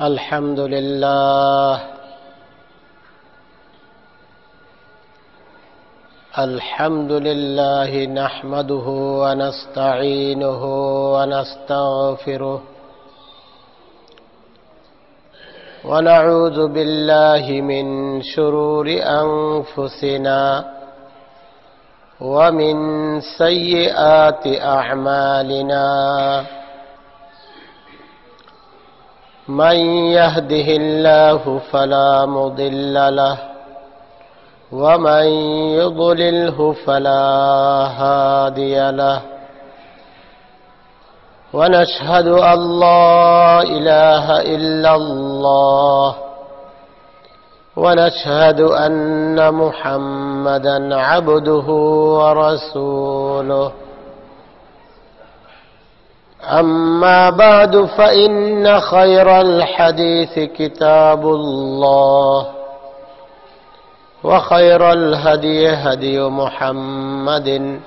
الحمد لله نحمده ونستعينه ونستغفره ونعوذ بالله من شرور أنفسنا ومن سيئات أعمالنا من يهده الله فلا مضل له ومن يضلله فلا هادي له ونشهد أن لا إله إلا الله ونشهد أن محمدا عبده ورسوله أما بعد فإن خير الحديث كتاب الله وخير الهدي هدي محمد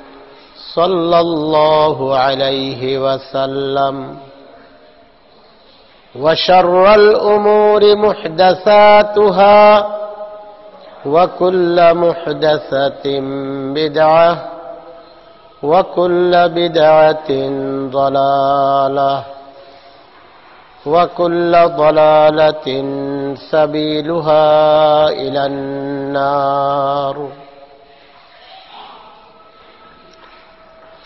صلى الله عليه وسلم وشر الأمور محدثاتها وكل محدثة بدعة وكل بدعة ضلالة وكل ضلالة سبيلها إلى النار.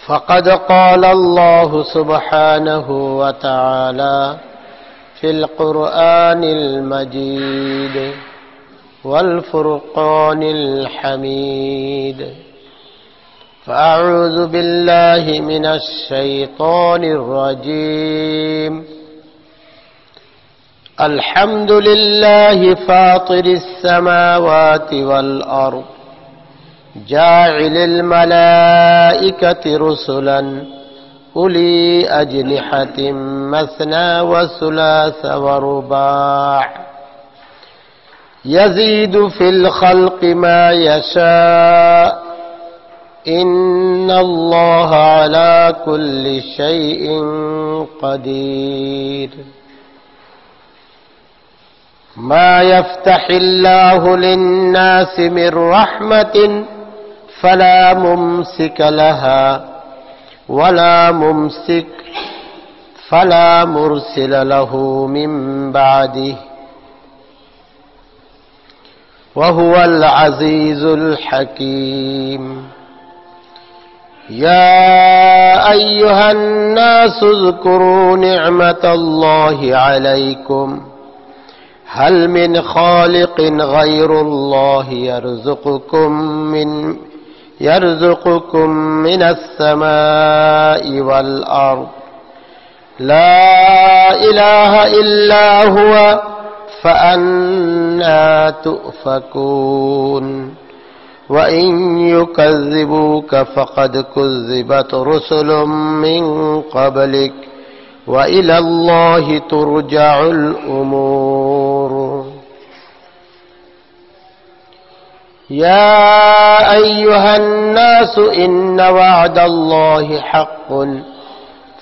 فقد قال الله سبحانه وتعالى في القرآن المجيد والفرقان الحميد: فأعوذ بالله من الشيطان الرجيم. الحمد لله فاطر السماوات والأرض جاعل الملائكة رسلا أولي أجنحة مثنى وثلاث ورباع يزيد في الخلق ما يشاء إن الله على كل شيء قدير. ما يفتح الله للناس من رحمة فلا ممسك لها فلا مرسل له من بعده وهو العزيز الحكيم. يا أيها الناس اذكروا نعمة الله عليكم هل من خالق غير الله يرزقكم من السماء والأرض لا إله إلا هو فأنى تؤفكون. وإن يكذبوك فقد كذبت رسل من قبلك وإلى الله ترجع الأمور. يا أيها الناس إن وعد الله حق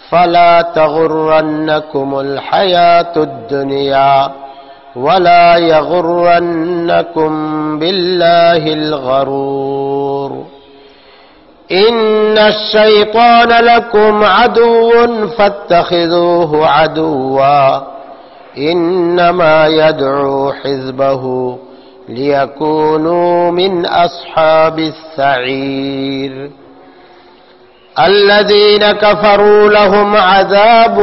فلا تغرنكم الحياة الدنيا ولا يغرنكم بالله الغرور. إن الشيطان لكم عدو فاتخذوه عدوا إنما يدعو حزبه ليكونوا من أصحاب السعير. الذين كفروا لهم عذاب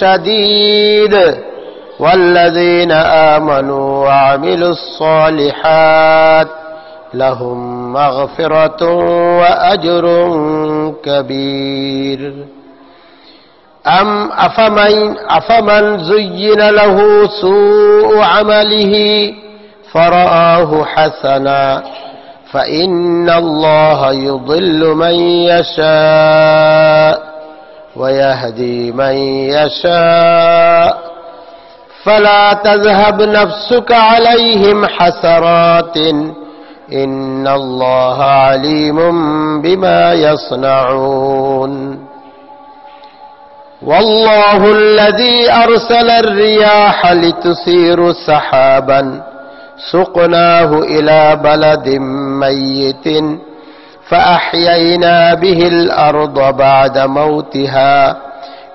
شديد والذين آمنوا وعملوا الصالحات لهم مغفرة وأجر كبير. أفمن زين له سوء عمله فرآه حسنا فإن الله يضل من يشاء ويهدي من يشاء فلا تذهب نفسك عليهم حسرات إن الله عليم بما يصنعون. والله الذي أرسل الرياح لتثير سحابا سقناه إلى بلد ميت فأحيينا به الأرض بعد موتها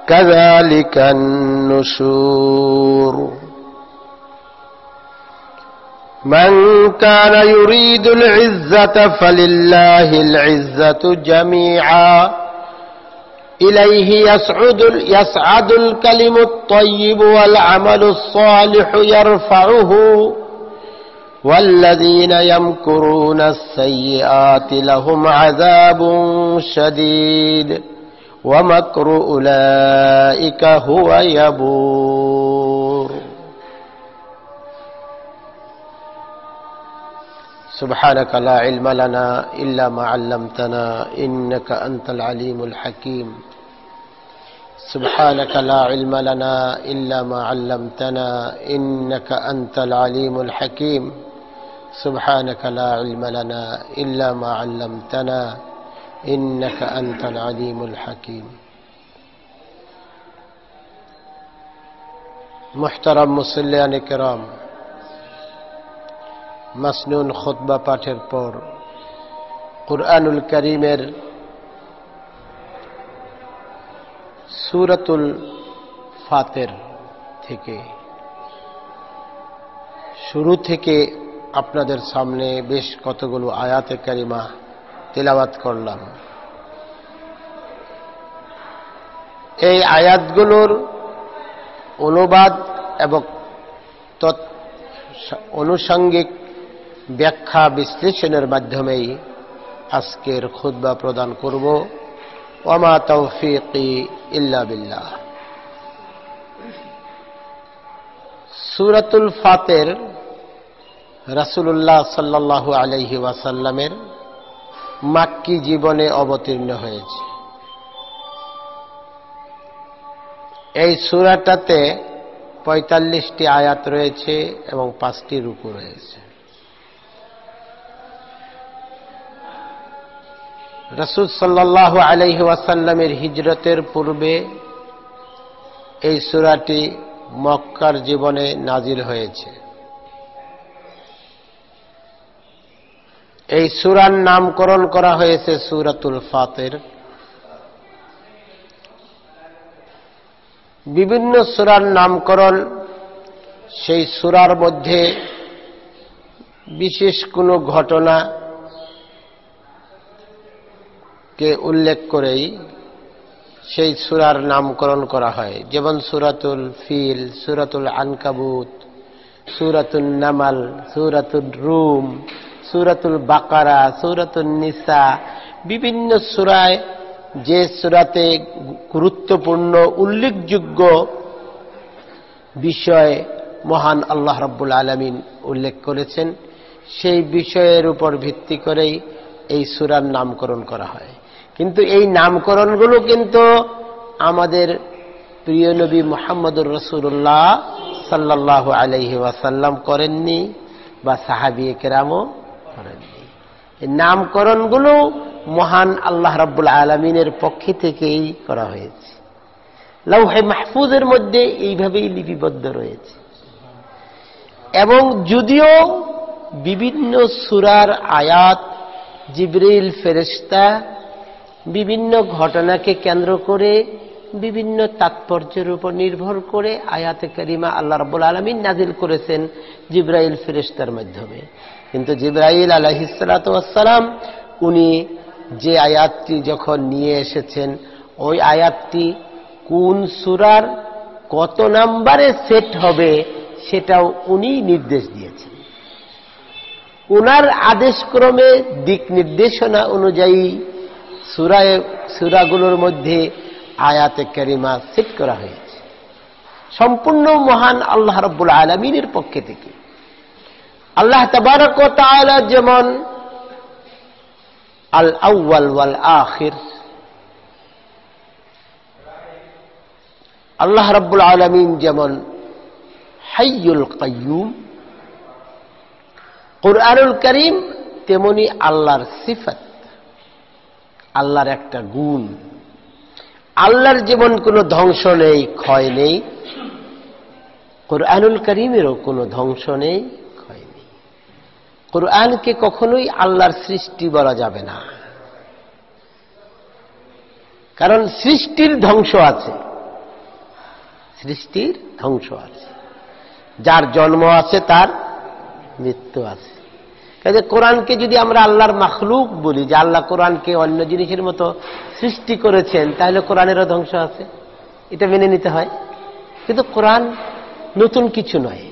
كذلك النشور من كان يريد العزة فلله العزة جميعا إليه يصعد الكلم الطيب والعمل الصالح يرفعه والذين يمكرون السيئات لهم عذاب شديد ومكر أولئك هو يبور سبحانك لا علم لنا إلا ما علمتنا إنك أنت العليم الحكيم سبحانك لا علم لنا إلا ما علمتنا إنك أنت العليم الحكيم سبحانك لا علم لنا إلا ما علمتنا إنك أنت العليم الحكيم محترم মুসল্লিয়ান কিরাম মাসনুন খুতবা পাঠের পর কুরআনুল কারীমের সূরাতুল ফাতির থেকে শুরু থেকে আপনাদের সামনে বেশ কতগুলো আয়াতে কারিমা তেলাওয়াত করলাম। এই আয়াতগুলোর অনুবাদ এবং অনুষঙ্গিক ব্যাখ্যা বিশ্লেষণের মাধ্যমেই আজকের খুতবা প্রদান করব। ওয়ামা তাওফীকি ইল্লা বিল্লাহ। সূরাতুল ফাতির রাসূলুল্লাহ সাল্লাল্লাহু আলাইহি ওয়াসাল্লামের মাক্কি জীবনে অবতীর্ণ হয়েছে। এই সূরাটাতে ৪৫টি আয়াত রয়েছে এবং ৫টি রুকু রয়েছে। রাসূল সাল্লাল্লাহু আলাইহি ওয়াসাল্লামের হিজরতের পূর্বে এই সূরাটি মক্কার জীবনে নাজিল হয়েছে। এই সূরার নামকরণ করা হয়েছে সূরাতুল ফাতির। বিভিন্ন সূরার নামকরণ সেই সূরার মধ্যে বিশেষ কোনো ঘটনা কে উল্লেখ করেই সেই সূরার নামকরণ করা হয়। যেমন সূরাতুল ফিল, সূরাতুল আনকাবুত, সূরাতুন নামাল, সূরাতুল রুম, সূরাতুল বাকারা, সূরাতুন নিসা। বিভিন্ন সূরায় যে সূরাতে গুরুত্বপূর্ণ উল্লেখযোগ্য বিষয় মহান আল্লাহ রাব্বুল আলামিন উল্লেখ করেছেন, সেই বিষয়ের উপর ভিত্তি করেই এই সূরার নামকরণ করা হয়। কিন্তু এই নামকরণগুলো কিন্তু আমাদের প্রিয় নবী মুহাম্মদুর রাসূলুল্লাহ সাল্লাল্লাহু আলাইহি ওয়াসাল্লাম করেননি বা সাহাবী কেরামও করেননি। এই নামকরণগুলো মহান আল্লাহ রাব্বুল আলামিনের পক্ষ থেকেই করা হয়েছে। লাউহে মাহফুজের মধ্যে এইভাবেই লিপিবদ্ধ রয়েছে। এবং যদিও বিভিন্ন সূরার আয়াত জিবরিল ফেরেশতা বিভিন্ন ঘটনাকে কেন্দ্র করে বিভিন্ন তাৎপর্যের উপর নির্ভর করে আয়াতে কারিমা আল্লাহ রাব্বুল আলামিন নাজিল করেছেন জিবরাইল ফেরেশতার মাধ্যমে। কিন্তু জিবরাইল আলাইহিস সালাতু ওয়াস সালাম উনি যে আয়াতটি যখন নিয়ে এসেছেন, ওই আয়াতটি কোন সূরার কত নম্বরে সেট হবে সেটাও উনি নির্দেশ দিয়েছেন। উনার আদেশক্রমে দিক নির্দেশনা অনুযায়ী সূরাগুলোর মধ্যে আয়াতে কারিমা সেট করা হয়েছে সম্পূর্ণ মহান আল্লাহ রাব্বুল আলামিনের পক্ষ থেকে। আল্লাহ তাবারক ওয়া তাআলা যেমন আল আউয়াল ওয়াল আখির, আল্লাহ রাব্বুল আলামিন যেমন হাইয়ুল কাইয়ুম। কুরআনুল কারীম তেমনি আল্লাহর সিফাত, আল্লাহর একটা গুণ। আল্লাহর যেমন কোনো ধ্বংস নেই, ক্ষয় নেই, কুরআনুল কারীমেরও কোনো ধ্বংস নেই, ক্ষয় নেই। কুরআনকে কখনোই আল্লাহর সৃষ্টি বলা যাবে না, কারণ সৃষ্টির ধ্বংস আছে, সৃষ্টির ধ্বংস আছে। যার জন্ম আছে তার মৃত্যু আছে। কাজে কোরআনকে যদি আমরা আল্লাহর মাখলুক বলি, যে আল্লাহ কোরআনকে অন্য জিনিসের মতো সৃষ্টি করেছেন, তাহলে কোরআনেরও ধ্বংস আছে, এটা মেনে নিতে হয়। কিন্তু কোরআন নতুন কিছু নয়,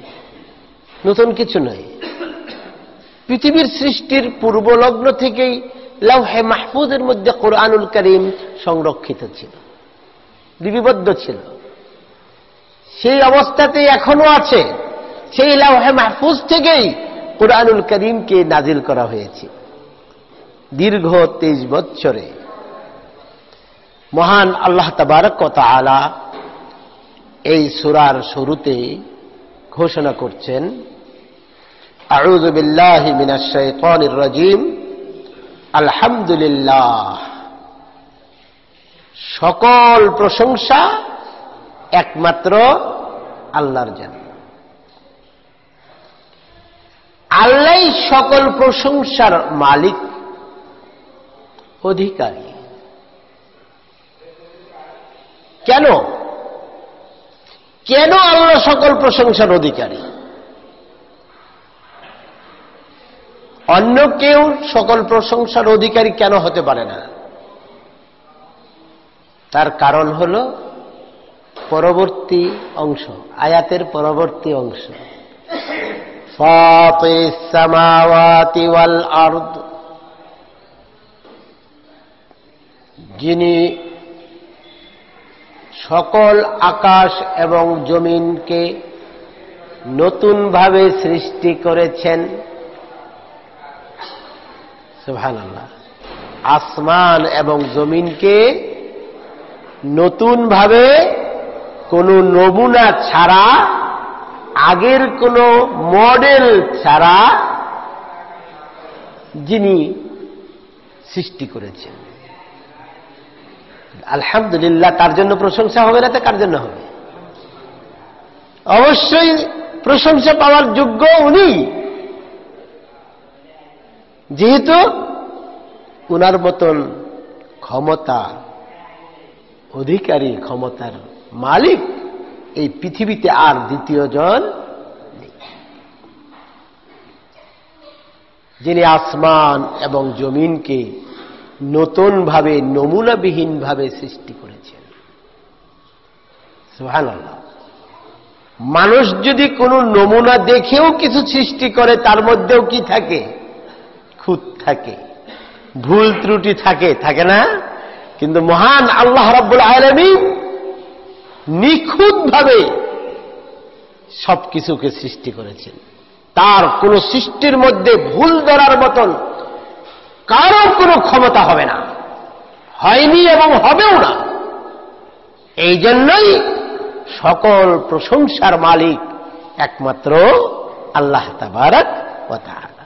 নতুন কিছু নয়। পৃথিবীর সৃষ্টির পূর্বলগ্ন থেকেই লাওহে মাহফুজের মধ্যে কোরআনুল কারীম সংরক্ষিত ছিল, লিপিবদ্ধ ছিল। সেই অবস্থাতেই এখনো আছে। সেই লাওহে মাহফুজ থেকেই কোরআনুল কারীমকে নাজিল করা হয়েছে দীর্ঘ 23 বছরে। মহান আল্লাহ তাবারক ওয়া তাআলা এই সূরার শুরুতে ঘোষণা করছেন, আউযু বিল্লাহি মিনাশ শাইতানির রাজীম, আলহামদুলিল্লাহ, সকল প্রশংসা একমাত্র আল্লাহর জন্য। আল্লাহই সকল প্রশংসার মালিক, অধিকারী। কেন কেন আল্লাহ সকল প্রশংসার অধিকারী? অন্য কেউ সকল প্রশংসার অধিকারী কেন হতে পারে না? তার কারণ হল পরবর্তী অংশ, আয়াতের পরবর্তী অংশ, ফাতিরিস সামাওয়াতি ওয়াল আরদ, যিনি সকল আকাশ এবং জমিনকে নতুনভাবে সৃষ্টি করেছেন। সুবহানাল্লাহ, আসমান এবং জমিনকে নতুনভাবে কোন নমুনা ছাড়া, আগের কোন মডেল ছাড়া যিনি সৃষ্টি করেছেন। আলহামদুলিল্লাহ, তার জন্য প্রশংসা হবে না তো কার জন্য হবে? অবশ্যই প্রশংসা পাওয়ার যোগ্য উনি, যেহেতু উনার মতন ক্ষমতা অধিকারী, ক্ষমতার মালিক এই পৃথিবীতে আর দ্বিতীয় জন নেই, যিনি আসমান এবং জমিনকে নতুনভাবে নমুনাবিহীনভাবে সৃষ্টি করেছেন। সুবহানাল্লাহ। মানুষ যদি কোনো নমুনা দেখেও কিছু সৃষ্টি করে, তার মধ্যেও কি থাকে? খুঁত থাকে, ভুল ত্রুটি থাকে, থাকে না? কিন্তু মহান আল্লাহ রাব্বুল আলামিন নিখুঁতভাবে সবকিছুকে সৃষ্টি করেছেন। তার কোন সৃষ্টির মধ্যে ভুল ধরার মতন কারো কোনো ক্ষমতা হবে না, হয়নি এবং হবেও না। এই জন্যই সকল প্রশংসার মালিক একমাত্র আল্লাহ তাবারক ওয়া তাআলা।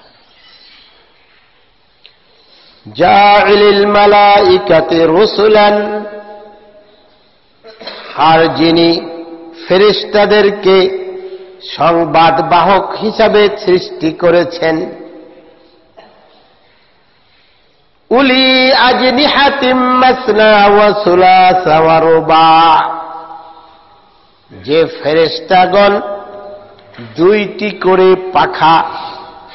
জাইলিল মালাইকাতি রুসুলান, আর যিনি ফেরেশতাদেরকে সংবাদ বাহক হিসাবে সৃষ্টি করেছেন। উলি আজনিহাতিম মাসনা ওয়া সুলাসা ওয়া রুবা, যে ফেরেশতাগণ 2টি করে পাখা,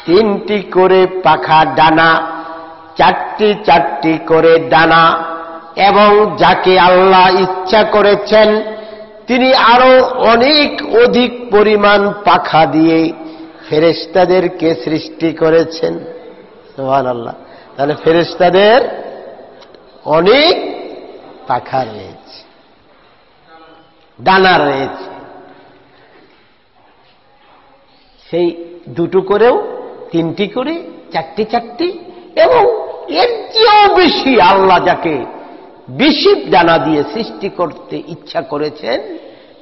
3টি করে পাখা ডানা, 4টি করে ডানা, এবং যাকে আল্লাহ ইচ্ছা করেছেন তিনি আরো অনেক অধিক পরিমাণ পাখা দিয়ে ফেরেশতাদেরকে সৃষ্টি করেছেন। সুবহানাল্লাহ। তাহলে ফেরেশতাদের অনেক পাখা রয়েছে, ডানা রয়েছে। সেই 2টো করেও, 3টি করে, 4টি, এবং এর চেয়েও বেশি আল্লাহ যাকে বেশি ডানা দিয়ে সৃষ্টি করতে ইচ্ছা করেছেন,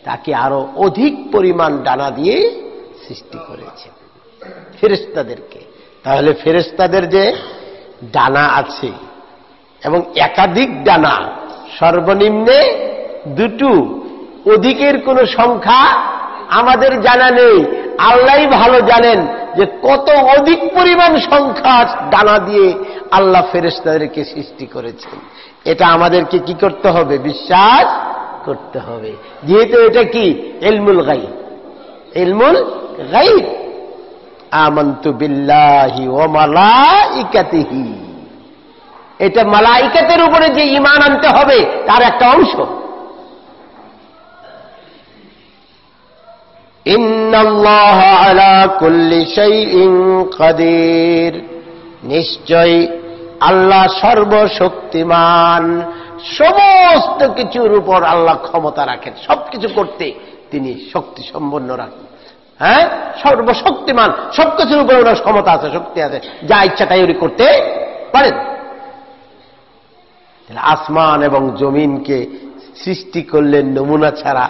তাকে আরো অধিক পরিমাণ ডানা দিয়ে সৃষ্টি করেছেন ফেরেশতাদেরকে। তাহলে ফেরেশতাদের যে ডানা আছে এবং একাধিক ডানা সর্বনিম্নে দুটো, অধিকের কোনো সংখ্যা আমাদের জানা নেই। আল্লাহই ভালো জানেন যে কত অধিক পরিমাণ সংখ্যা ডানা দিয়ে আল্লাহ ফেরেশতাদেরকে সৃষ্টি করেছেন। এটা আমাদেরকে কি করতে হবে? বিশ্বাস করতে হবে, যেহেতু এটা কি ইলমুল গায়ব। ইলমুল গায়ব, আমানতু বিল্লাহি ওয়া মালাইকাতিহি, এটা মালাইকাতের উপরে যে ঈমান আনতে হবে তার একটা অংশ। ইন্নাল্লাহা আলা কুল্লি শাইইন কাদির, নিশ্চয় আল্লাহ সর্বশক্তিমান, সমস্ত কিছুর উপর আল্লাহ ক্ষমতা রাখেন, সবকিছু করতে তিনি শক্তি সম্পন্ন রাখেন। হ্যাঁ, সর্বশক্তিমান, সবকিছুর উপর ওনার ক্ষমতা আছে, শক্তি আছে, যা ইচ্ছা তাই উনি করতে পারেন। আসমান এবং জমিনকে সৃষ্টি করলেন নমুনা ছাড়া,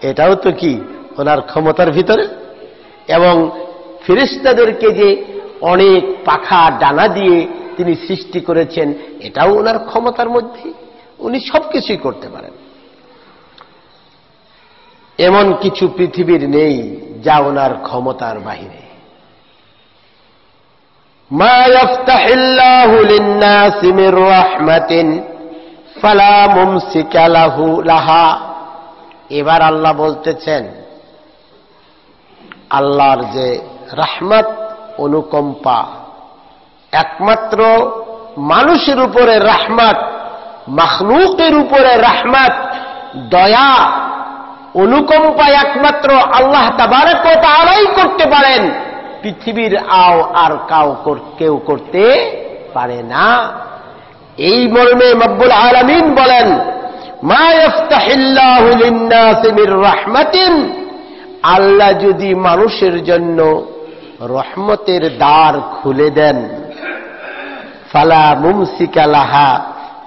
এটাও তো কি ওনার ক্ষমতার ভিতরে। এবং ফেরেশতাদেরকে যে অনেক পাখা ডানা দিয়ে তিনি সৃষ্টি করেছেন, এটাও ওনার ক্ষমতার মধ্যে, উনি সবকিছুই করতে পারেন। এমন কিছু পৃথিবীর নেই যা ওনার ক্ষমতার বাহিরে। মা ইয়াফতাহিল্লাহু লিন-নাসি মির রাহমাতিন ফালা মুমসিকা লাহা। এবার আল্লাহ বলতেছেন, আল্লাহর যে রাহমত, অনুকম্পা, একমাত্র মানুষের উপরে রাহমত, মাখলুকের উপরে রাহমত, দয়া, অনুকম্পা একমাত্র আল্লাহ তাবারক ওয়া তাআলাই করতে পারেন, পৃথিবীর আর কেউ করতে পারে না। এই মর্মে রব্বুল আলামিন বলেন, মা ইফতাহিল্লাহু লিন-নাসি মির রাহমাতিন, আল্লাহ যদি মানুষের জন্য রহমতের দ্বার খুলে দেন, ফালা মুমসিকা লাহা,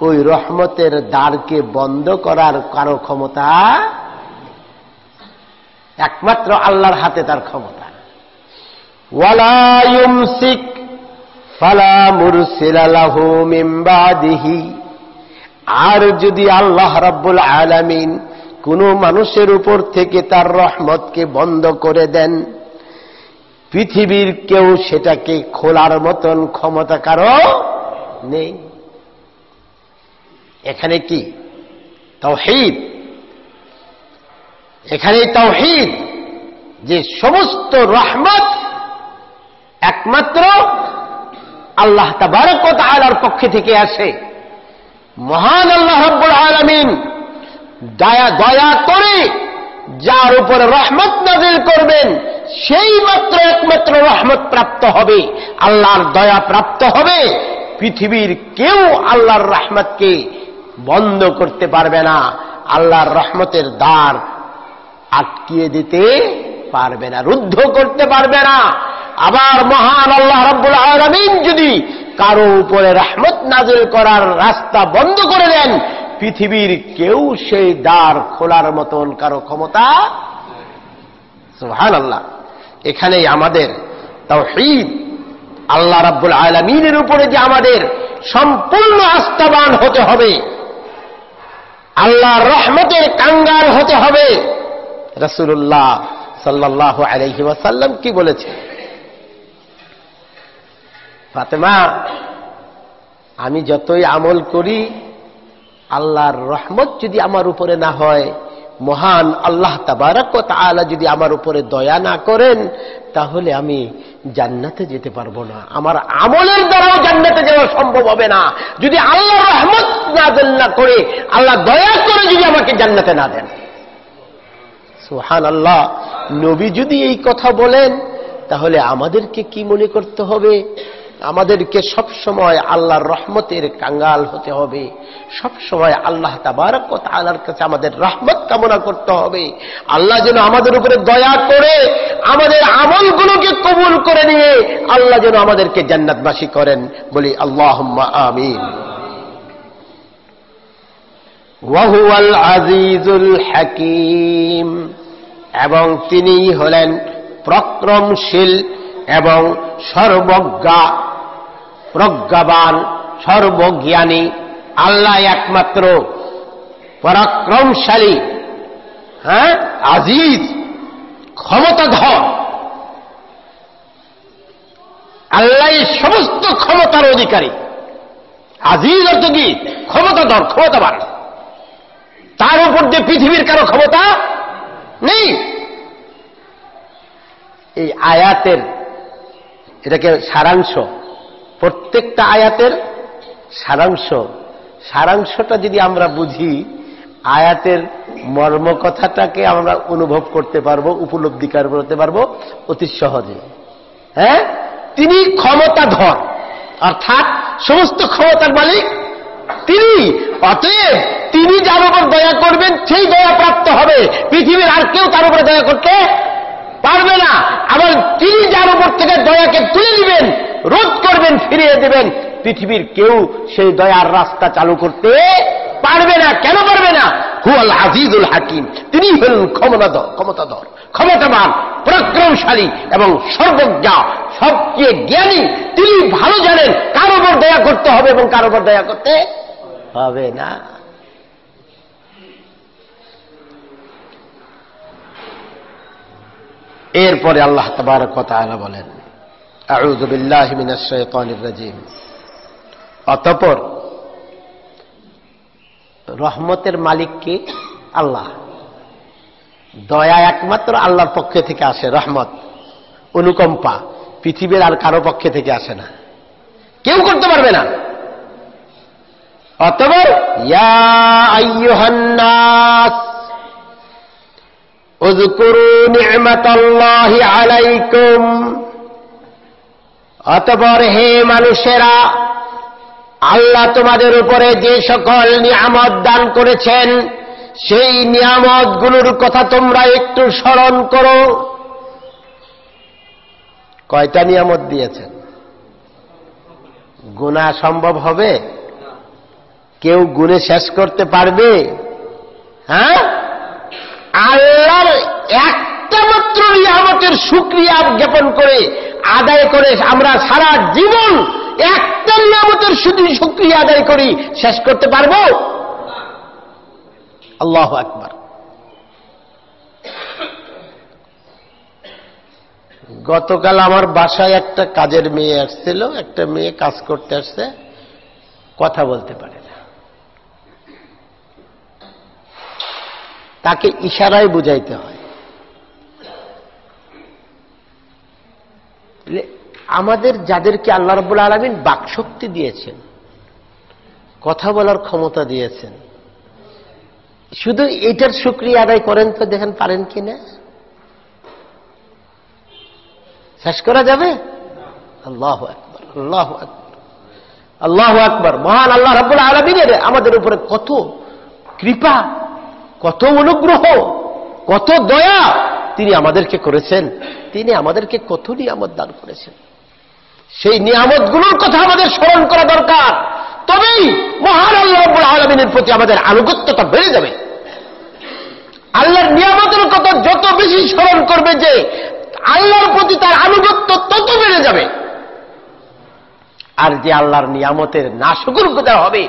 ওই রহমতের দ্বারকে বন্ধ করার কারো ক্ষমতা একমাত্র আল্লাহর হাতে, তার ক্ষমতা। ওয়ালা ইউমসিক ফালা মুরসিলা লাহু মিন বাদিহি, আর যদি আল্লাহ রাব্বুল আলামিন কোন মানুষের উপর থেকে তার রহমতকে বন্ধ করে দেন, পৃথিবীর কেউ সেটাকে খোলার মতন ক্ষমতা কারো নেই। এখানে কি তাওহীদ, এখানে তাওহীদ যে সমস্ত রহমত একমাত্র আল্লাহ তাবারক ওয়া তাআলার পক্ষ থেকে আসে। মহান আল্লাহ রাব্বুল আলামিন দয়া করে যার উপরে রহমত নাযিল করবেন, সেই মাত্র একমাত্র রহমত প্রাপ্ত হবে, আল্লাহর দয়া প্রাপ্ত হবে। পৃথিবীর কেউ আল্লাহর রহমতকে বন্ধ করতে পারবে না, আল্লাহর রহমতের দ্বার আটকিয়ে দিতে পারবে না, রুদ্ধ করতে পারবে না। আবার মহান আল্লাহ রাব্বুল আলামিন যদি কারো উপরে রহমত নাযিল করার রাস্তা বন্ধ করে দেন, পৃথিবীর কেউ সেই দ্বার খোলার মতন কারো ক্ষমতা। সুবহানাল্লাহ। এখানেই আমাদের তাওহীদ, আল্লাহ রাব্বুল আলামিনের উপরে যে আমাদের সম্পূর্ণ আস্থাবান হতে হবে, আল্লাহর রহমতের কাঙ্গাল হতে হবে। রাসূলুল্লাহ সাল্লাল্লাহু আলাইহি ওয়াসাল্লাম কি বলেছেন? ফাতেমা, আমি যতই আমল করি, আল্লাহর রহমত যদি আমার উপরে না হয়, মহান আল্লাহ তাবারক ওয়া তাআলা যদি আমার উপরে দয়া না করেন, তাহলে আমি জান্নাতে যেতে পারবো না, আমার আমলের দ্বারাও জান্নাতে যাওয়া সম্ভব হবে না, যদি আল্লাহর রহমত নাযিল না করে, আল্লাহ দয়া করে যদি আমাকে জান্নাতে না দেন। সুবহানাল্লাহ। নবী যদি এই কথা বলেন, তাহলে আমাদেরকে কি মনে করতে হবে? আমাদেরকে সব সময় আল্লাহর রহমতের কাঙ্গাল হতে হবে, সব সময় আল্লাহ তাবারক ওয়া তাআলার কাছে আমাদের রহমত কামনা করতে হবে। আল্লাহ যেন আমাদের উপরে দয়া করে আমাদের আমলগুলোকে কবুল করে নিয়ে আল্লাহ যেন আমাদেরকে জান্নাতবাসী করেন। বলি আল্লাহুম্মা আমিন। ওয়া হুয়াল আজিজুল হাকীম, এবং তিনিই হলেন পরাক্রমশীল এবং প্রজ্ঞাবান, সর্বজ্ঞানী। আল্লাহ একমাত্র পরাক্রমশালী, হ্যাঁ, আজিজ, ক্ষমতাধর। আল্লাহ সমস্ত ক্ষমতার অধিকারী। আজিজ অর্থ কি? ক্ষমতাধর, ক্ষমতাবান। তার উপর যে পৃথিবীর কারো ক্ষমতা নেই। এই আয়াতের এটাকে সারাংশ, প্রত্যেকটা আয়াতের সারাংশটা যদি আমরা বুঝি, আয়াতের মর্ম কথাটাকে আমরা অনুভব করতে পারবো, উপলব্ধি করতে পারবো অতি সহজে। হ্যাঁ, তিনি ক্ষমতাধর, অর্থাৎ সমস্ত ক্ষমতার মালিক তিনি। অতএব তিনি যার উপর দয়া করবেন সেই দয়া প্রাপ্ত হবে। পৃথিবীর আর কেউ তার উপরে দয়া করতে পারবে না। আবার তিনি যার উপর থেকে দয়াকে তুলে দিবেন, রোধ করবেন, ফিরিয়ে দেবেন, পৃথিবীর কেউ সেই দয়ার রাস্তা চালু করতে পারবে না। কেন পারবে না? হুয়াল আজিজুল হাকিম, তিনি হলেন ক্ষমতাধর, ক্ষমতাবান, পরাক্রমশালী এবং সর্বজ্ঞ, সবচেয়ে জ্ঞানী। তিনি ভালো জানেন কার উপর দয়া করতে হবে এবং কার উপর দয়া করতে হবে না। এরপরে আল্লাহ তাবারক ওয়া তাআলা বলেন, আউযু বিল্লাহি মিনাশ শাইতানির রাজীম। অতঃপর রহমতের মালিক কে? আল্লাহ। দয়া একমাত্র আল্লাহর পক্ষ থেকে আসে। রহমত, অনুকম্পা পৃথিবীর আর কারো পক্ষে থেকে আসে না, কেউ করতে পারবে না। অতঃপর ইয়া আইয়ুহান নাস উযকুরু নি'মাতাল্লাহি আলাইকুম। অতঃপর হে মানুষেরা, আল্লাহ তোমাদের উপরে যে সকল নিয়ামত দান করেছেন সেই নিয়ামতগুলোর কথা তোমরা একটু স্মরণ করো। কয়টা নিয়ামত দিয়েছেন? গুণা সম্ভব হবে? কেউ গুণে শেষ করতে পারবে? হ্যাঁ, আল্লাহর একটা মাত্র নিয়ামতের শুকরিয়া জ্ঞাপন করে আদায় করে আমরা সারা জীবন একটা নিয়ামতের শুধু শুকরিয়া আদায় করি, শেষ করতে পারবো? আল্লাহু আকবার। গতকাল আমার বাসায় একটা কাজের মেয়ে আসছিল। একটা মেয়ে কাজ করতে আসছে, কথা বলতে পারে না। তাকে ইশারায় বুঝাইতে হয়। আমাদের যাদেরকে আল্লাহ রাব্বুল আলামিন বাকশক্তি দিয়েছেন, কথা বলার ক্ষমতা দিয়েছেন, শুধু এটার শুকরিয়া আদায় করেন তো, দেখেন পারেন কিনা। শেষ করা যাবে? আল্লাহু আকবার, আল্লাহু আকবার, আল্লাহু আকবার। মহান আল্লাহ রাব্বুল আলামিনের আমাদের উপরে কত কৃপা, কত অনুগ্রহ, কত দয়া তিনি আমাদেরকে করেছেন। তিনি আমাদেরকে কত নিয়ামত দান করেছেন। সেই নিয়ামতগুলোর কথা আমাদের স্মরণ করা দরকার। তবেই মহান আল্লাহ রাব্বুল আলামিনের প্রতি আমাদের আনুগত্যতা বেড়ে যাবে। আল্লাহর নিয়ামতের কথা যত বেশি স্মরণ করবে, যে আল্লাহর প্রতি তার আনুগত্য তত বেড়ে যাবে। আর যে আল্লাহর নিয়ামতের নাশুকরতা হবে,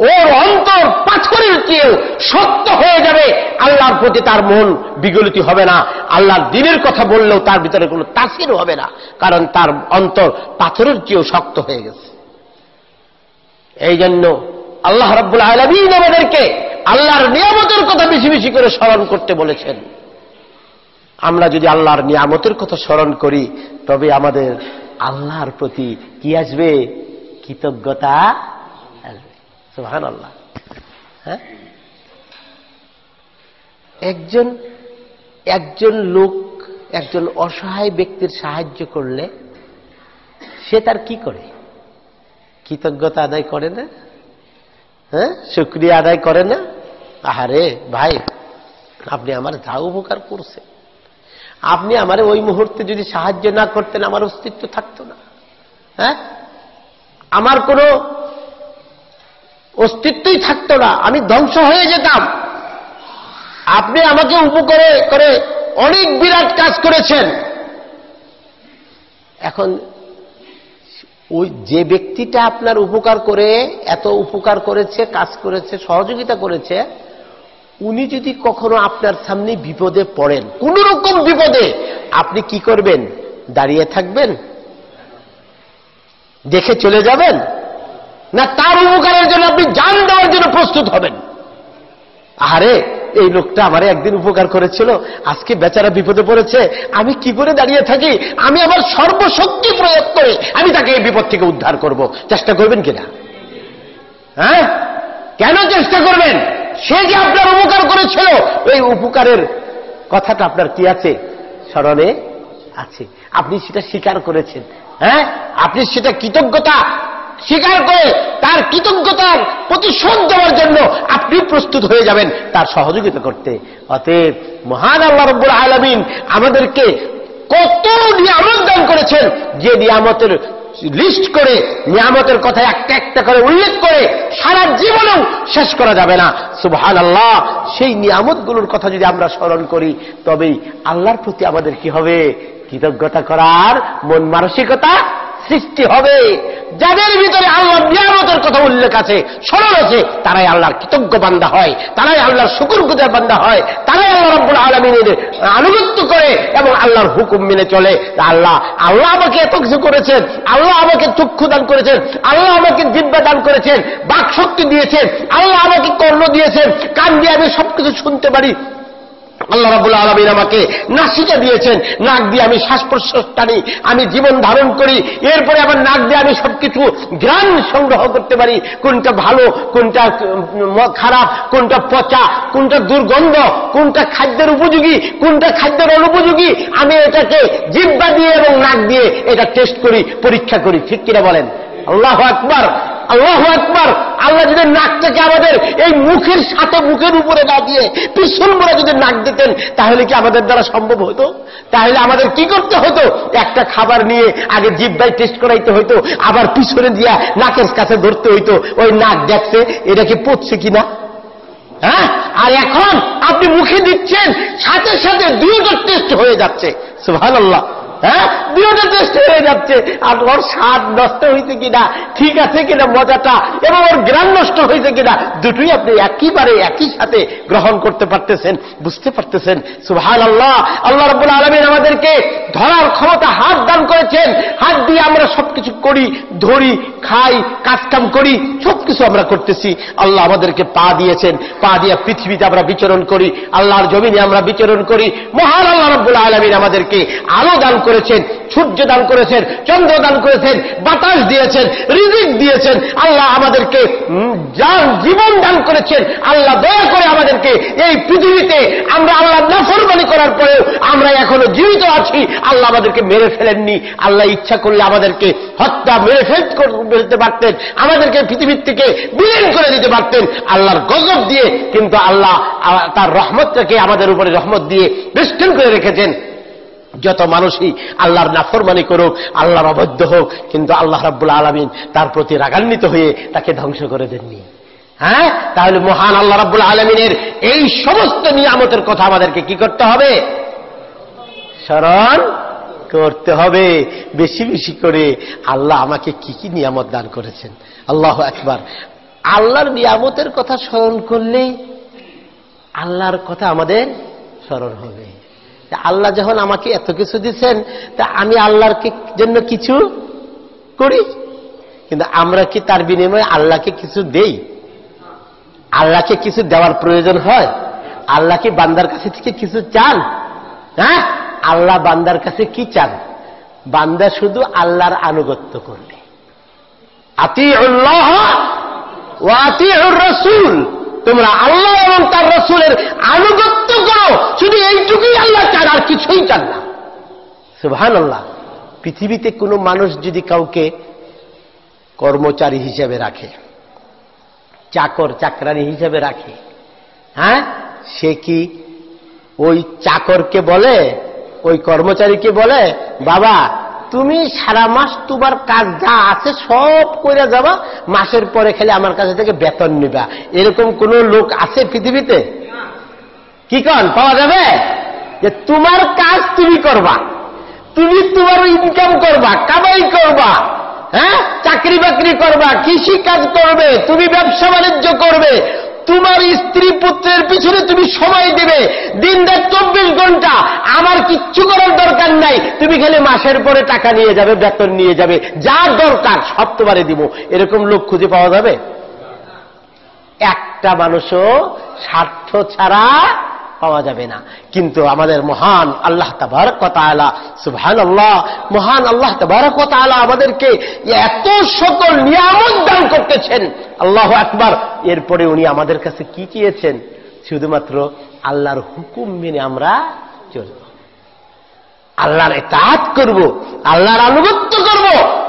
ওর অন্তর পাথরের চেয়েও শক্ত হয়ে যাবে। আল্লাহর প্রতি তার মন বিগলিত হবে না। আল্লাহর দ্বীনের কথা বললেও তার ভিতরে কোনো তাসির হবে না, কারণ তার অন্তর পাথরের চেয়েও শক্ত হয়ে গেছে। এই জন্য আল্লাহ রাব্বুল আলামিন আমাদেরকে আল্লাহর নিয়ামতের কথা বেশি বেশি করে স্মরণ করতে বলেছেন। আমরা যদি আল্লাহর নিয়ামতের কথা স্মরণ করি, তবে আমাদের আল্লাহর প্রতি কি আসবে? কৃতজ্ঞতা আসবে। সুবহানাল্লাহ। হ্যাঁ, একজন লোক একজন অসহায় ব্যক্তির সাহায্য করলে সে তার কি করে? কৃতজ্ঞতা আদায় করে না? হ্যাঁ, শুকরিয়া আদায় করে না? আহারে ভাই, আপনি আমার যা উপকার করছেন, আপনি আমার ওই মুহূর্তে যদি সাহায্য না করতেন আমার অস্তিত্ব থাকতো না। হ্যাঁ, আমার কোনো অস্তিত্বই থাকতো না, আমি ধ্বংস হয়ে যেতাম। আপনি আমাকে উপকার করে অনেক বিরাট কাজ করেছেন। এখন ওই যে ব্যক্তিটা আপনার উপকার করে, এত উপকার করেছে, কাজ করেছে, সহযোগিতা করেছে, উনি যদি কখনো আপনার সামনে বিপদে পড়েন, কোন রকম বিপদে, আপনি কি করবেন? দাঁড়িয়ে থাকবেন? দেখে চলে যাবেন? না তার উপকারের জন্য আপনি জান দেওয়ার জন্য প্রস্তুত হবেন? আরে এই লোকটা আমারে একদিন উপকার করেছিল, আজকে বেচারা বিপদে পড়েছে, আমি কি করে দাঁড়িয়ে থাকি? আমি আমার সর্বশক্তি প্রয়োগ করে আমি তাকে এই বিপদ থেকে উদ্ধার করব। চেষ্টা করবেন কিনা? হ্যাঁ, কেন চেষ্টা করবেন? সে যে আপনার উপকার করেছিল, এই উপকারের কথাটা আপনার কি আছে? স্মরণে আছে। আপনি সেটা স্বীকার করেছেন। হ্যাঁ, আপনি সেটা কৃতজ্ঞতা স্বীকার করে তার কৃতজ্ঞতার প্রতিশোধ দেওয়ার জন্য আপনি প্রস্তুত হয়ে যাবেন তার সহযোগিতা করতে। অতএব মহান আল্লাহ রাব্বুল আলামিন আমাদেরকে কত নিয়ামত দান করেছেন, যে নিয়ামতের লিস্ট করে, নিয়ামতের কথা একটা একটা করে উল্লেখ করে সারা জীবনেও শেষ করা যাবে না। সুবহানাল্লাহ। সেই নিয়ামতগুলোর কথা যদি আমরা স্মরণ করি, তবেই আল্লাহর প্রতি আমাদের কি হবে? কৃতজ্ঞতা করার মন মানসিকতা সৃষ্টি হবে। যাদের ভিতরে আল্লাহর নিয়ামতের কথা উল্লেখ আছে, স্মরণ আছে, তারাই আল্লাহর কৃতজ্ঞ বান্দা হয়, তারাই আল্লাহর শুকরগুজার বান্দা হয়, তারাই আল্লাহ রাব্বুল আলামিনের আনুগত্য করে এবং আল্লাহর হুকুম মেনে চলে। আল্লাহ আমাকে এত কিছু করেছেন, আল্লাহ আমাকে চক্ষু দান করেছেন, আল্লাহ আমাকে জিহ্বা দান করেছেন, বাক শক্তি দিয়েছেন, আল্লাহ আমাকে কর্ণ দিয়েছেন, কান দিয়ে আমি সবকিছু শুনতে পারি, আল্লাহ রাব্বুল আলামিন আমাকে নাসিকা দিয়েছেন, নাক দিয়ে আমি শ্বাস প্রশ্বাস টানি, আমি জীবন ধারণ করি, এরপরে আবার নাক দিয়ে আমি সবকিছু ঘ্রাণ সংগ্রহ করতে পারি, কোনটা ভালো, কোনটা খারাপ, কোনটা পচা, কোনটা দুর্গন্ধ, কোনটা খাদ্যের উপযোগী, কোনটা খাদ্যের অনুপযোগী, আমি এটাকে জিহ্বা দিয়ে এবং নাক দিয়ে এটা টেস্ট করি, পরীক্ষা করি। ঠিক কিনা বলেন? আল্লাহু আকবার, আল্লাহু আকবার। আল্লাহ যদি নাকটাকে আমাদের এই মুখের সাথে মুখের উপরে না দিয়ে পিছন মোড়া যদি নাক দিতেন, তাহলে কি আমাদের দ্বারা সম্ভব হতো? তাহলে আমাদের কি করতে হতো? একটা খাবার নিয়ে আগে জিহ্বায় টেস্ট করাইতে হতো, আবার পিছনে দিয়া নাকের কাছে ধরতে হইতো, ওই নাক দেখছে এটা কি পচছে কিনা। হ্যাঁ, আর এখন আপনি মুখে দিচ্ছেন, সাথে সাথে দুইটা টেস্ট হয়ে যাচ্ছে। সুবহানাল্লাহ। হ্যাঁ, দুইটা টেস্ট হয়ে যাচ্ছে। আর ওর স্বাদ নষ্ট হয়েছে কিনা, ঠিক আছে কিনা মজাটা, এবং ওর গ্রাম নষ্ট হয়েছে কিনা, দুটোই আপনি একেবারে একই সাথে গ্রহণ করতে পারতেছেন, বুঝতে পারতেছেন। সুবহানাল্লাহ। আল্লাহ রাব্বুল আলামিন আমাদেরকে ধরার ক্ষমতা হাত দান করেছেন। হাত দিয়ে আমরা সবকিছু করি, ধরি, খাই, কাজকাম করি, সবকিছু আমরা করতেছি। আল্লাহ আমাদেরকে পা দিয়েছেন, পা দিয়ে পৃথিবীতে আমরা বিচরণ করি, আল্লাহর জমিনে আমরা বিচরণ করি। মহান আল্লাহ রাব্বুল আলামিন আমাদেরকে আলো দান করেছেন, সূর্য দান করেছেন, চন্দ্র দান করেছেন, বাতাস দিয়েছেন, রিজিক দিয়েছেন। আল্লাহ আমাদেরকে জীবন দান করেছেন। আল্লাহ দয়া করে আমাদেরকে এই পৃথিবীতে আমরা আল্লাহর নাফরমানি করার পরেও আমরা এখনো জীবিত আছি। আল্লাহ আমাদেরকে মেরে ফেলেননি। আল্লাহ ইচ্ছা করলে আমাদেরকে হত্যা মেরে ফেলতে পারতেন, আমাদেরকে পৃথিবীর থেকে বিলীন করে দিতে পারতেন আল্লাহর গজব দিয়ে, কিন্তু আল্লাহ তার রহমতটাকে আমাদের উপরে রহমত দিয়ে বেষ্টন করে রেখেছেন। যত মানুষই আল্লাহর নাফরমানি করুক, আল্লাহর অবাধ্য হোক, কিন্তু আল্লাহ রাব্বুল আলামিন তার প্রতি রাগান্বিত হয়ে তাকে ধ্বংস করে দেননি। হ্যাঁ, তাহলে মহান আল্লাহ রাব্বুল আলামিনের এই সমস্ত নিয়ামতের কথা আমাদেরকে কি করতে হবে? স্মরণ করতে হবে বেশি বেশি করে। আল্লাহ আমাকে কি কি নিয়ামত দান করেছেন। আল্লাহু আকবার। আল্লাহর নিয়ামতের কথা স্মরণ করলে আল্লাহর কথা আমাদের স্মরণ হবে। আল্লাহ যখন আমাকে এত কিছু দিচ্ছেন, তা আমি আল্লাহর জন্য কিছু করি, কিন্তু আমরা কি তার বিনিময়ে আল্লাহকে কিছু দেই? আল্লাহকে কিছু দেওয়ার প্রয়োজন হয়? আল্লাহ কি বান্দার কাছে থেকে কিছু চান? হ্যাঁ, আল্লাহ বান্দার কাছে কি চান? বান্দা শুধু আল্লাহর আনুগত্য করবে। আতিউল্লাহ ওয়া আতিউর রাসূল, তোমরা আল্লাহ এবং তার রাসূলের আনুগত্য করো, শুধু এইটুকুই আল্লাহ চান, আর কিছুই চান না। সুবহানাল্লাহ। পৃথিবীতে কোনো মানুষ যদি কাউকে কর্মচারী হিসেবে রাখে, চাকর চাকরানি হিসেবে রাখে, হ্যাঁ, সে কি ওই চাকরকে বলে, ওই কর্মচারীকে বলে, বাবা তুমি সারা মাস তোমার কাজ যা আছে সব করে যাবা, মাসের পরে খালি আমার কাছে থেকে বেতন নিবা? এরকম কোন লোক আছে পৃথিবীতে? কি কন, পাওয়া যাবে? যে তোমার কাজ তুমি করবা, তুমি তোমার ইনকাম করবা, কামাই করবা, হ্যাঁ, চাকরি বাকরি করবা, কৃষি কাজ করবে, তুমি ব্যবসা বাণিজ্য করবে, তোমার স্ত্রী পুত্রের পিছনে তুমি সময় দেবে দিন রাত 24 ঘন্টা, আমার কিচ্ছু করার দরকার নাই, তুমি খালি মাসের পরে টাকা নিয়ে যাবে, বেতন নিয়ে যাবে, যা দরকার সব তোমারে দিব, এরকম লোক খুঁজে পাওয়া যাবে? একটা মানুষও স্বার্থ ছাড়া পাওয়া যাবে না। কিন্তু আমাদের মহান আল্লাহ তাবারক ওয়া তাআলা, সুবহানাল্লাহ, মহান আল্লাহ তাবারক ওয়া তাআলা আমাদেরকে এত সকল নিয়ামত দান করতেছেন, আল্লাহু আকবার। এরপরে উনি আমাদের কাছে কি চেয়েছেন? শুধুমাত্র আল্লাহর হুকুম মেনে আমরা চলব, আল্লাহর ইতাআত করব, আল্লাহর আনুগত্য করব।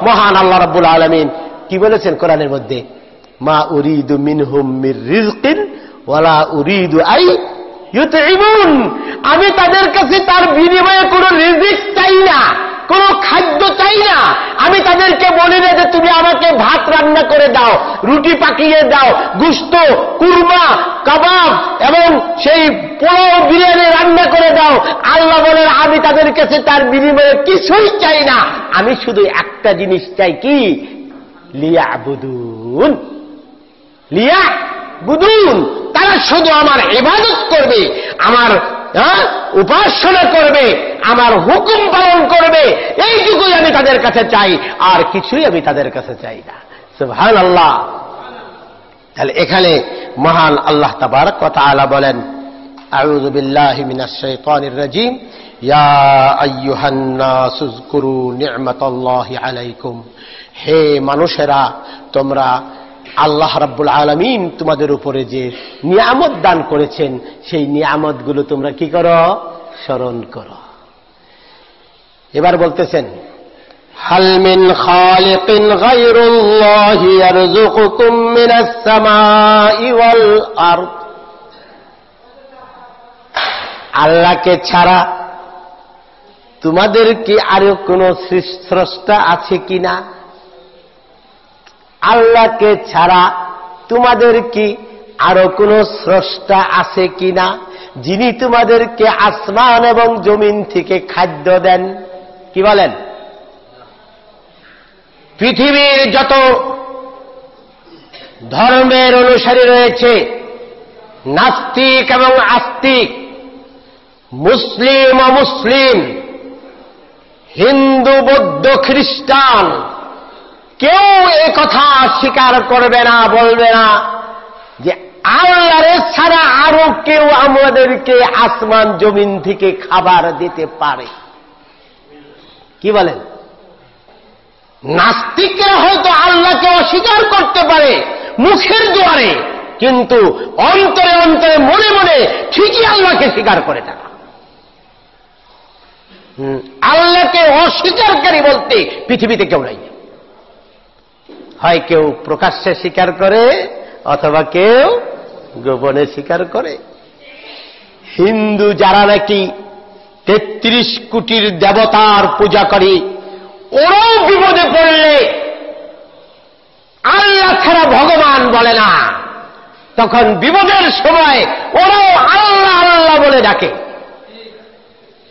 মহান আল্লাহ রাব্বুল আলামিন কি বলেছেন কোরআনের মধ্যে? মা উরিদু মিনহুম মির রিজকিন ওয়ালা উরিদু আই ইউতঈমুন, আমি তাদের কাছে তার বিনিময়ে কোনো রিজিক চাই না, কোনো খাদ্য চাই না। আমি তাদেরকে বলি না যে তুমি আমাকে ভাত রান্না করে দাও, রুটি পাকিয়ে দাও, গোশত, কুরমা, কাবাব এবং সেই পোলাও বিরিয়ানি রান্না করে দাও। আল্লাহ বলেন আমি তাদের কাছে তার বিনিময়ে কিছুই চাই না, আমি শুধু একটা জিনিস চাই, কি? লিয়াবুদুন, লিয়াবুদুন, তারা শুধু আমার ইবাদত করবে, আমার উপাসনা করবে, আমার হুকুম পালন করবে, এইটুকুই আমি তাদের কাছে চাই, আর কিছুই আমি তাদের কাছে চাই না। সুবহানাল্লাহ। তাহলে এখানে মহান আল্লাহ তাবারক ওয়া তাআলা বলেন, আউযু বিল্লাহি মিনাশ শাইতানির রাজীম, ইয়া আইয়ুহান নাস উযকুরু নি'মাতাল্লাহি আলাইকুম, হে মানুষেরা, তোমরা আল্লাহ রাব্বুল আলামিন তোমাদের উপরে যে নিয়ামত দান করেছেন, সেই নিয়ামতগুলো তোমরা কি করো? স্মরণ করো। এবার বলতেছেন, হাল মিন খালিকিন গায়রুল্লাহি ইয়ারযুকুকুম মিনাস সামাই ওয়াল আরদ, আল্লাহকে ছাড়া তোমাদের কি আরো কোন স্রষ্টা আছে কিনা? আল্লাহকে ছাড়া তোমাদের কি আরো কোন স্রষ্টা আছে কিনা, যিনি তোমাদেরকে আসমান এবং জমিন থেকে খাদ্য দেন? কি বলেন? পৃথিবীর যত ধর্মের অনুসারী রয়েছে, নাস্তিক এবং আস্তিক, মুসলিম অমুসলিম, হিন্দু, বৌদ্ধ, খ্রিস্টান, কেউ এ কথা স্বীকার করবে না, বলবে না যে আল্লাহর ছাড়া আরো কেউ আমাদেরকে আসমান জমিন থেকে খাবার দিতে পারে। কি বলেন? নাস্তিকরা হয়তো আল্লাহকে অস্বীকার করতে পারে মুখের জোরে, কিন্তু অন্তরে অন্তরে মনে মনে ঠিকই আল্লাহকে স্বীকার করে তারা। আল্লাহকে অস্বীকারকারী বলতে পৃথিবীতে কেউ নাই। হয় কেউ প্রকাশ্যে স্বীকার করে, অথবা কেউ গোপনে স্বীকার করে। হিন্দু যারা নাকি 33 কোটির দেবতার পূজা করে, ওরাও বিপদে পড়লে আল্লাহ ছাড়া ভগবান বলে না, তখন বিপদের সময় ওরাও আল্লাহ আল্লাহ বলে ডাকে।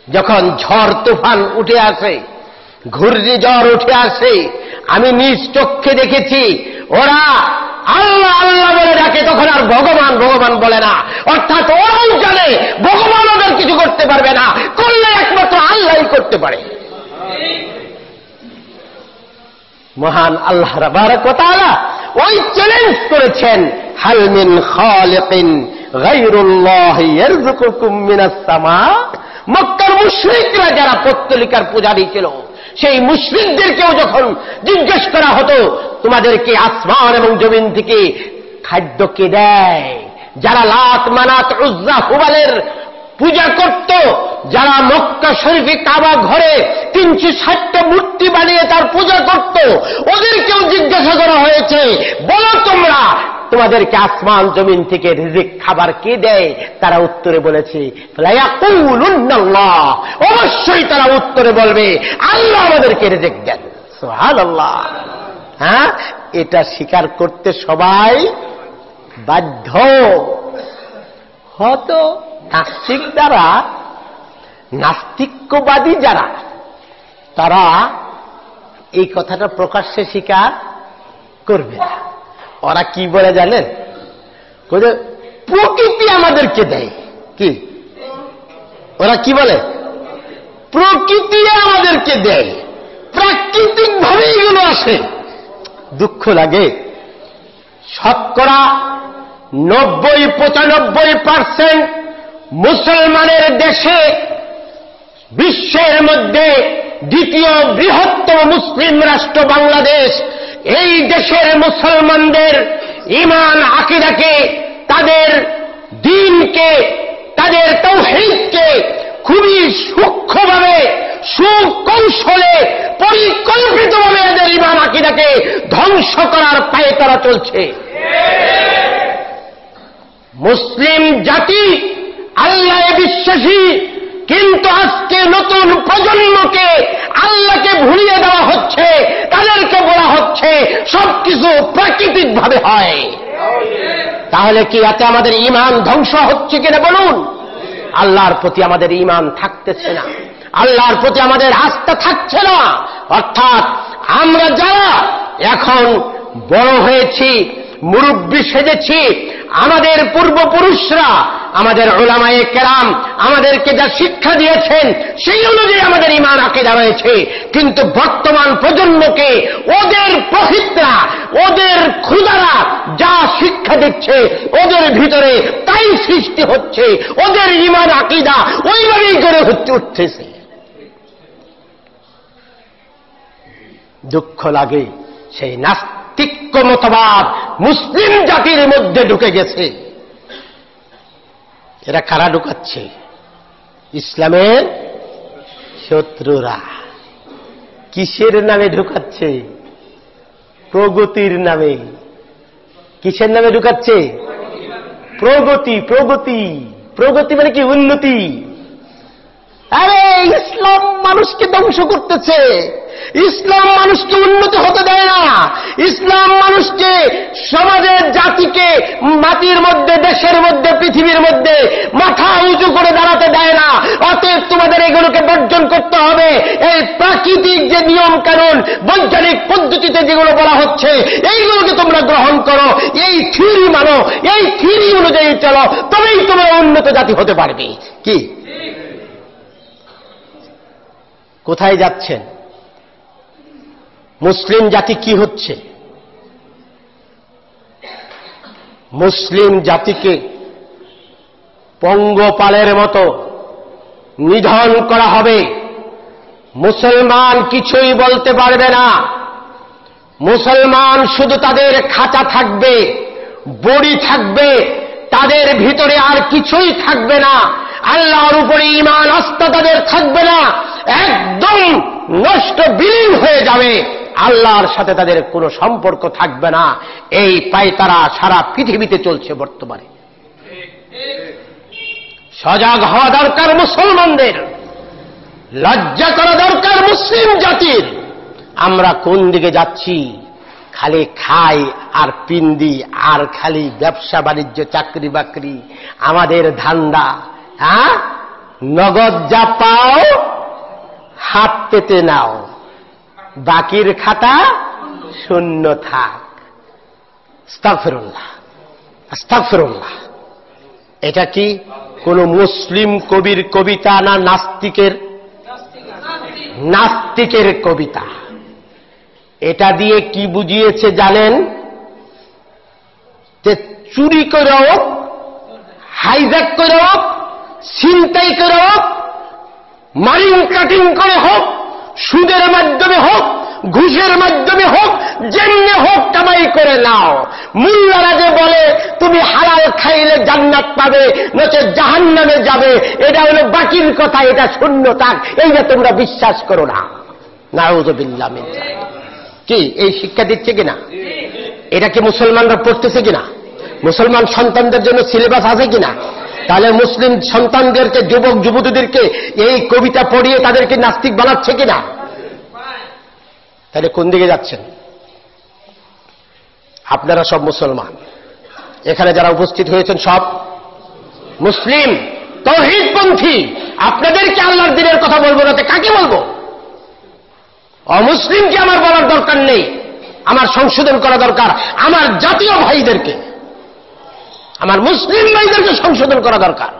যখন ঝড় তুফান উঠে আসে, ঘূর্ণিঝড় উঠে আসে, আমি নিজ চক্ষে দেখেছি, ওরা আল্লাহ আল্লাহ বলে ডাকে, তখন আর ভগবান ভগবান বলে না। অর্থাৎ ওরাও জানে ভগবান ওদের কিছু করতে পারবে না, করলে একমাত্র আল্লাহই করতে পারে। মহান আল্লাহ তাবারক ওয়া তাআলা ওই চ্যালেঞ্জ করেছেন, হাল মিন খালিকিন গায়রুল্লাহি ইয়ারযুকুকুম মিনাস সামা। মক্কার মুশরিকরা যারা পত্তলিকার পূজারী ছিল, সেই মুশরিকদেরকেও যখন জিজ্ঞেস করা হতো তোমাদেরকে আসমান এবং জমিন থেকে খাদ্য কে দেয়, যারা লাত, মানাত, উজ্জা, হুবালের পূজা করত, যারা মক্কা শরীফে কাবা ঘরে 360টা মূর্তি বানিয়ে তার পূজা করত, ওদেরকেও জিজ্ঞাসা করা হয়েছে, বলো তোমরা তোমাদেরকে আসমান জমিন থেকে রিজিক খাবার কে দেয়? তারা উত্তরে বলেছে লায়াকুলুন্নাল্লাহ, অবশ্যই তারা উত্তরে বলবে আল্লাহ আমাদেরকে রিজিক দেন। সুবহানাল্লাহ। হ্যাঁ, এটা স্বীকার করতে সবাই বাধ্য। হয়তো নাস্তিক দ্বারা, নাস্তিক্যবাদী যারা, তারা এই কথাটা প্রকাশ্যে স্বীকার করবে না। ওরা কি বলে জানেন? প্রকৃতি আমাদেরকে দেয়। কি ওরা কি বলে? প্রকৃতি আমাদেরকে দেয়, প্রাকৃতিক ভাবে এগুলো আসে। দুঃখ লাগে, শতকরা 90-95% মুসলমানের দেশে, বিশ্বের মধ্যে দ্বিতীয় বৃহত্তম মুসলিম রাষ্ট্র বাংলাদেশ, এই দেশের মুসলমানদের ঈমান আকীদাকে, তাদের দ্বীনকে, তাদের তাওহীদকে খুবই সূক্ষ্মভাবে, সুকৌশলে, পরিকল্পিতভাবে এদের ঈমান আকীদাকে ধ্বংস করার পায়ে তারা চলছে। মুসলিম জাতি আল্লাহে বিশ্বাসী, কিন্তু আজকে নতুন প্রজন্মকে আল্লাহকে ভুলিয়ে দেওয়া হচ্ছে, তাদেরকে বলা হচ্ছে সবকিছু প্রাকৃতিকভাবে হয়। তাহলে কি এতে আমাদের ঈমান ধ্বংস হচ্ছে কিনা বলুন? আল্লাহর প্রতি আমাদের ঈমান থাকতেছে না, আল্লাহর প্রতি আমাদের আস্থা থাকছে না। অর্থাৎ আমরা যারা এখন বড় হয়েছি, মুরব্বী সেজেছি, আমাদের পূর্বপুরুষরা, আমাদের উলামায়ে কেরাম আমাদেরকে যা শিক্ষা দিয়েছেন সেই অনুযায়ী আমাদের ঈমান আকীদা রয়েছে। কিন্তু বর্তমান প্রজন্মকে ওদের প্রহিতরা, ওদের ক্ষুধারা যা শিক্ষা দিচ্ছে, ওদের ভিতরে তাই সৃষ্টি হচ্ছে, ওদের ঈমান আকীদা ওইভাবেই গড়ে উঠতেছে। দুঃখ লাগে, সেই নাস্তিক্য মতবাদ মুসলিম জাতির মধ্যে ঢুকে গেছে। এরা কারা ঢুকাচ্ছে? ইসলামের শত্রুরা। কিসের নামে ঢুকাচ্ছে? প্রগতির নামে। কিসের নামে ঢুকাচ্ছে? প্রগতি। প্রগতি প্রগতি মানে কি? উন্নতি। আরে ইসলাম মানুষকে ধ্বংস করতেছে, ইসলাম মানুষকে উন্নতি হতে দেয় না, ইসলাম মানুষকে, সমাজের জাতিকে মাটির মধ্যে, দেশের মধ্যে, পৃথিবীর মধ্যে মাথা উঁচু করে দাঁড়াতে দেয় না। অতএব তোমাদের এগুলোকে বর্জন করতে হবে। এই প্রাকৃতিক যে নিয়ম কানুন, বৈজ্ঞানিক পদ্ধতিতে যেগুলো বলা হচ্ছে, এইগুলোকে তোমরা গ্রহণ করো, এই থিওরি মানো, এই থিওরি অনুযায়ী চলো, তবেই তোমরা উন্নত জাতি হতে পারবে। কি কোথায় যাচ্ছেন? মুসলিম জাতি কি হচ্ছে? মুসলিম জাতিকে পঙ্গপালের মতো নিধন করা হবে। মুসলমান কিছুই বলতে পারবে না। মুসলমান শুধু তাদের খাঁচা থাকবে, বড়ি থাকবে, তাদের ভিতরে আর কিছুই থাকবে না। আল্লাহর উপরে ঈমান আস্থা তাদের থাকবে না, একদম নষ্ট, বিলীন হয়ে যাবে। আল্লাহর সাথে তাদের কোনো সম্পর্ক থাকবে না। এই পায়তারা সারা পৃথিবীতে চলছে বর্তমানে। সজাগ হওয়া দরকার মুসলমানদের, লজ্জা করা দরকার মুসলিম জাতির। আমরা কোন দিকে যাচ্ছি? খালি খাই আর পিন্দি, আর খালি ব্যবসা বাণিজ্য, চাকরি বাকরি আমাদের ধান্দা। নগদ যা পাও হাত পেতে নাও, বাকির খাতা শূন্য থাক। আস্তাগফিরুল্লাহ, আস্তাগফিরুল্লাহ। এটা কি কোন মুসলিম কবির কবিতা না নাস্তিকের কবিতা? এটা দিয়ে কি বুঝিয়েছে জানেন? যে চুরি করে হোক, হাইজ্যাক করে হোক, ছিনতাই করে হোক, মারিং কাটিং করে হোক, সুদের মাধ্যমে হোক, ঘুষের মাধ্যমে হোক, যেমনি হোক কামাই করে নাও। মুল্লারা যে বলে তুমি হালাল খাইলে জান্নাত পাবে, নচেৎ জাহান্নামে যাবে, এটা হলো বাকির কথা, এটা শূন্য থাক, এইটা তোমরা বিশ্বাস করো না। নাউযুবিল্লাহ মিন যালিক। কি এই শিক্ষা দিচ্ছে কিনা? এটা কি মুসলমানরা পড়তেছে কিনা? মুসলমান সন্তানদের জন্য সিলেবাস আছে কিনা? তাহলে মুসলিম সন্তানদেরকে, যুবক যুবতীদেরকে এই কবিতা পড়িয়ে তাদেরকে নাস্তিক বানাচ্ছে কিনা? তাহলে কোন দিকে যাচ্ছেন? আপনারা সব মুসলমান, এখানে যারা উপস্থিত হয়েছেন সব মুসলিম, তাওহীদপন্থী। আপনাদেরকে আল্লাহর দ্বীনের কথা বলবো না, কাকে বলবো? অমুসলিমকে আমার বলার দরকার নেই, আমার সংশোধন করা দরকার আমার জাতীয় ভাইদেরকে। আমার মুসলিম ভাইদেরকে সংশোধন করা দরকার।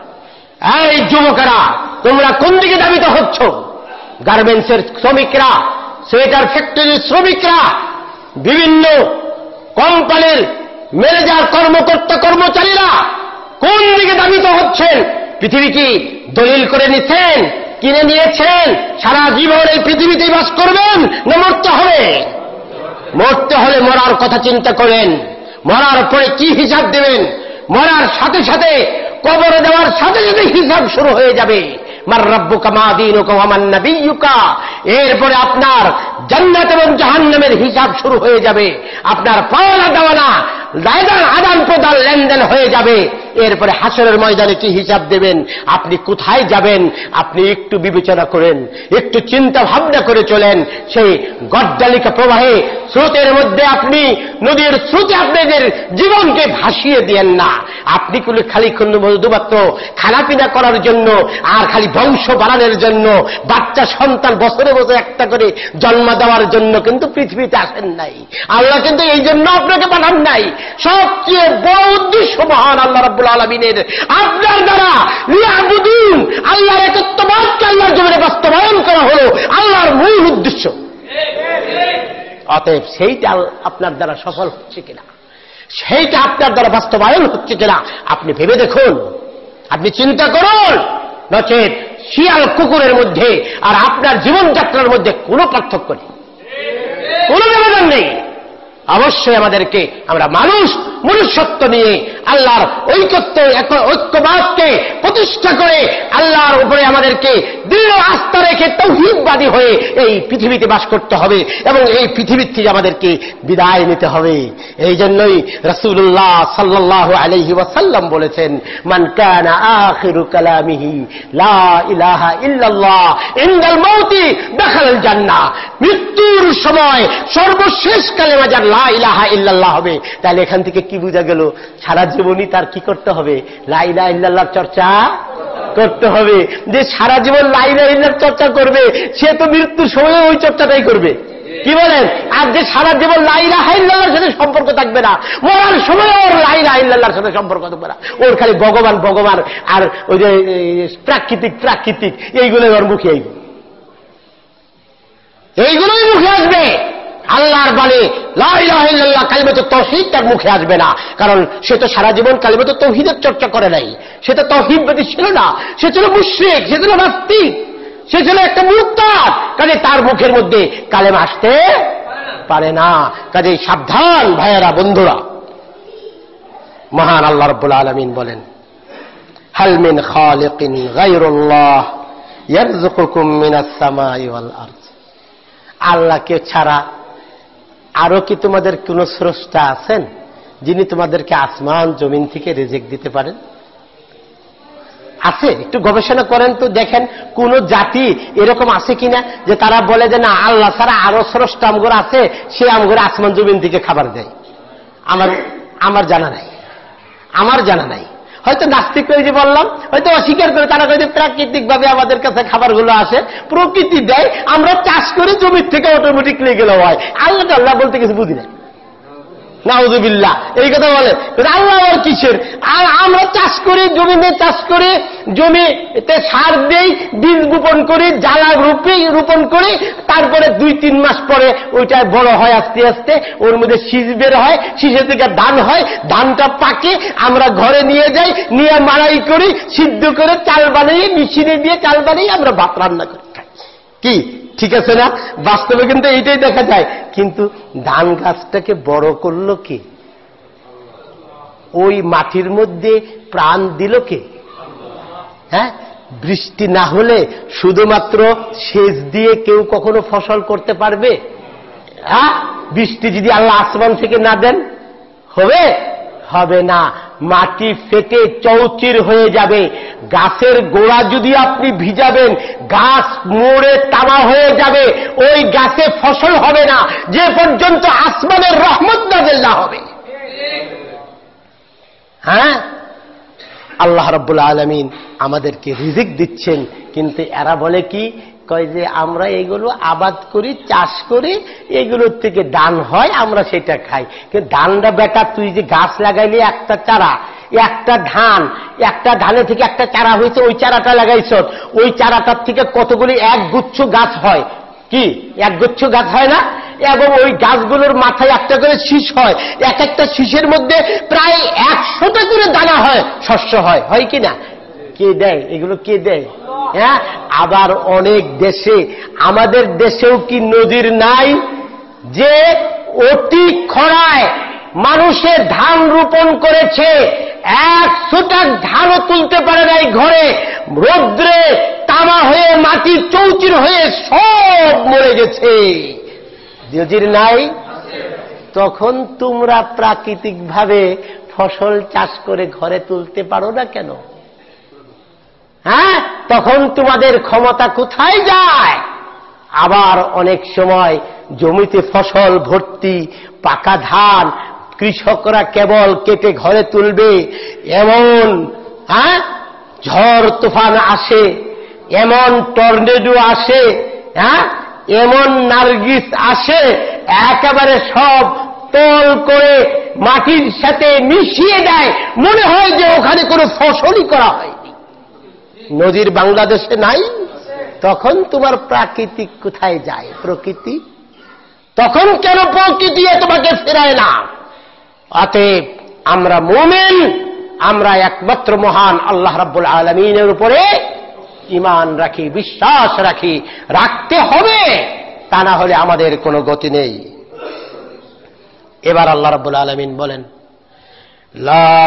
এই যুবকেরা, তোমরা কোন দিকে দাবিত হচ্ছ? গার্মেন্টসের শ্রমিকরা, সোয়েটার ফ্যাক্টরির শ্রমিকরা, বিভিন্ন কোম্পানির ম্যানেজার, কর্মকর্তা, কর্মচারীরা কোন দিকে দাবিত হচ্ছেন? পৃথিবী কি দলিল করে নিচ্ছেন, কিনে নিয়েছেন? সারা জীবন এই পৃথিবীতেই বাস করবেন না মরতে হবে? মরতে হলে মরার কথা চিন্তা করেন। মরার পরে কি হিসাব দেবেন? মরার সাথে সাথে, কবরে দেওয়ার সাথে সাথে হিসাব শুরু হয়ে যাবে। মার রাব্বুকা মা দীনুকা ওয়া মান নাবিয়্যুকা। এরপরে আপনার জান্নাত এবং জাহান্নামের হিসাব শুরু হয়ে যাবে। আপনার পাওনা দেওয়ানা, আদান প্রদান, লেনদেন হয়ে যাবে। এরপরে হাসরের ময়দানে কি হিসাব দেবেন? আপনি কোথায় যাবেন? আপনি একটু বিবেচনা করেন, একটু চিন্তা ভাবনা করে চলেন। সেই গড্ডালিকা প্রবাহে, স্রোতের মধ্যে আপনি, নদীর স্রোতে আপনাদের জীবনকে ভাসিয়ে দিয়েন না। আপনি খালি শুধুমাত্র খানাপিনা করার জন্য আর খালি বংশ বাড়ানোর জন্য, বাচ্চা সন্তান বছরে বছরে একটা করে জন্ম দেওয়ার জন্য কিন্তু পৃথিবীতে আসেন নাই। আল্লাহ কিন্তু এই জন্য আপনাকে পাঠান নাই। সবচেয়ে বড় উদ্দেশ্য মহান আল্লাহ রাব্বুল আলামিনের, আপনার দ্বারা লিয়াবুদুন, আল্লাহর একত্ববাদকে আল্লাহর জমিনে বাস্তবায়ন করা হলো আল্লাহর মূল উদ্দেশ্য। অতএব সেইটা আপনার দ্বারা সফল হচ্ছে কিনা, সেইটা আপনার দ্বারা বাস্তবায়ন হচ্ছে কিনা আপনি ভেবে দেখুন, আপনি চিন্তা করুন। নচেত শিয়াল কুকুরের মধ্যে আর আপনার জীবনযাত্রার মধ্যে কোনো পার্থক্য নেই, কোনো ব্যবধান নেই। অবশ্যই আমাদেরকে, আমরা মানুষ, মনুষ্যত্ব নিয়ে আল্লাহর ঐক্যবাদকে প্রতিষ্ঠা করে আল্লাহর উপরে আমাদেরকে দৃঢ় আস্থা রেখে তাওহীদবাদী হয়ে এই পৃথিবীতে বাস করতে হবে এবং এই পৃথিবীর থেকে আমাদেরকে বিদায় নিতে হবে। এই জন্যই রাসূলুল্লাহ সাল্লাল্লাহু আলাইহি ওয়াসাল্লাম বলেছেন, মান কানা আখিরু কালামিহি লা ইলাহা ইল্লাল্লাহ ইনদাল মাউতি দাখালাল জান্নাহ। মৃত্যুর সময় সর্বশেষ কালেমা যার লা ইলাহা ইল্লাল্লাহ হবে। তাহলে এখান থেকে কি বোঝা গেল? সারা জীবনই তার কি করতে হবে? লা ইলাহা ইল্লাল্লাহর চর্চা করতে হবে। যে সারা জীবন লা ইলাহা ইল্লাল্লাহর চর্চা করবে, সে তো মৃত্যুর সময় ওই চর্চাটাই করবে। কি বলেন? আর যে সারা জীবন লা ইলাহা ইল্লাল্লাহর সাথে সম্পর্ক থাকবে না, মরার সময় ওর লা ইলাহা ইল্লাল্লাহর সাথে সম্পর্ক থাকবে না, ওর খালি ভগবান ভগবান আর ওই যে প্রাকৃতিক এইগুলোই ওর মুখে আইবে, এইগুলোই মুখে আসবে। আল্লাহর বাণী লা ইলাহা ইল্লাল্লাহ কালিমাতু তাওহীদ তার মুখে আসবে না, কারণ সে তো সারা জীবন কালিমাতু তাওহীদের চর্চা করে নাই। সে তো তাওহীদবাদী ছিল না, সে ছিল মুশরিক, সে ছিল নাস্তিক, সে ছিল একটা মুরতাদ। কাজে তার মুখের মধ্যে কালেমা আসতে পারে না। কাজেই সাবধান ভাইয়েরা, বন্ধুরা। মহান আল্লাহ রাব্বুল আলামিন বলেন, হাল মিন খালিকিন গায়রুল্লাহ ইয়ারযুকুকুম মিনাস সামাই ওয়াল আরদ। আল্লাহকে ছাড়া আরো কি তোমাদের কোন স্রষ্টা আছেন যিনি তোমাদেরকে আসমান জমিন থেকে রিজিক দিতে পারেন? আছে? একটু গবেষণা করেন তো, দেখেন কোন জাতি এরকম আছে কিনা যে তারা বলে যে না, আল্লাহ ছাড়া আরো স্রষ্টা আমগর আছে, সে আমগর আসমান জমিন থেকে খাবার দেয়। আমার জানা নাই, আমার জানা নাই। হয়তো নাস্তিক করে যে বললাম, হয়তো অস্বীকার করে তারা হয়তো প্রাকৃতিক ভাবে আমাদের কাছে খাবারগুলো আসে, প্রকৃতি দেয়, আমরা চাষ করে জমির থেকে অটোমেটিক নিয়ে গেলে হয়। আল্লাহ বলতে কিছু বুঝি না, নাউযুবিল্লাহ এই কথা বলে। আল্লাহ আর কিসের? আর আমরা চাষ করি, জমিতে চাষ করে, জমিতে সার দেই, বীজ বপন করি, জ্বালা রোপণ করি, তারপরে 2-3 মাস পরে ওইটা বড় হয়, আস্তে আস্তে ওর মধ্যে শীষ বের হয়, শীষের থেকে ধান হয়, ধানটা পাকে, আমরা ঘরে নিয়ে যাই, নিয়ে মাড়াই করি, সিদ্ধ করে চাল বানিয়ে, মেশিনে দিয়ে চাল বানিয়ে আমরা ভাত রান্না করি, খাই। কি ঠিক আছে না? বাস্তবে কিন্তু এইটাই দেখা যায়। কিন্তু ধান গাছটাকে বড় করলো কে? ওই মাটির মধ্যে প্রাণ দিল কে? হ্যাঁ, বৃষ্টি না হলে শুধুমাত্র সেচ দিয়ে কেউ কখনো ফসল করতে পারবে? হ্যাঁ, বৃষ্টি যদি আল্লাহ আসমান থেকে না দেন হবে? হবে না। মাটি ফেটে চৌচির হয়ে যাবে। গাছের গোড়া যদি আপনি ভিজাবেন, গাছ মরে তামা হয়ে যাবে, ওই গাছে ফসল হবে না যে পর্যন্ত আসমানের রহমত নাযিল না হবে। হ্যাঁ, আল্লাহ রাব্বুল আলামিন আমাদেরকে রিজিক দিচ্ছেন, কিন্তু এরা বলে কি, কয় যে আমরা এগুলো আবাদ করি, চাষ করি, এগুলোর থেকে ধান হয়, আমরা সেটা খাই। কিন্তু ধানটা বেটা, তুই যে গাছ লাগাইলি একটা চারা, একটা ধানে থেকে একটা চারা হয়েছে, ওই চারাটা লাগাইছ, ওই চারাটার থেকে কতগুলি একগুচ্ছ গাছ হয়, কি একগুচ্ছ গাছ হয় না? এবং ওই গাছগুলোর মাথায় একটা করে শীষ হয়, এক একটা শীষের মধ্যে প্রায় 100টা করে দানা হয়, শস্য হয়, হয় কি না? কে দেয় এগুলো? কে দেয়? হ্যাঁ, আবার অনেক দেশে, আমাদের দেশেও কি নদীর নাই যে অতি খরায় মানুষের ধান রোপণ করেছে, 100টা ধানও তুলতে পারে নাই ঘরে, রৌদ্রে তামা হয়ে মাটি চৌচির হয়ে সব মরে গেছে। নদীর নাই? তখন তোমরা প্রাকৃতিকভাবে ফসল চাষ করে ঘরে তুলতে পারো না কেন? হ্যাঁ, তখন তোমাদের ক্ষমতা কোথায় যায়? আবার অনেক সময় জমিতে ফসল ভর্তি পাকা ধান, কৃষকরা কেবল কেটে ঘরে তুলবে, এমন ঝড় তুফান আসে, এমন টর্নেডো আসে, এমন নার্গিস আসে, একেবারে সব তল করে মাটির সাথে মিশিয়ে দেয়, মনে হয় যে ওখানে কোনো ফসলই করা হয়নি। নদীর বাংলাদেশে নাই? তখন তোমার প্রাকৃতিক কোথায় যায়? প্রকৃতি তখন কেন প্রকৃতি তোমাকে ফেরায় না? অতএব আমরা মুমিন, আমরা একমাত্র মহান আল্লাহ রাব্বুল আলামিনের উপরে ঈমান রাখি, বিশ্বাস রাখি, রাখতে হবে, তা না হলে আমাদের কোনো গতি নেই। এবার আল্লাহ রাব্বুল আলামিন বলেন, লা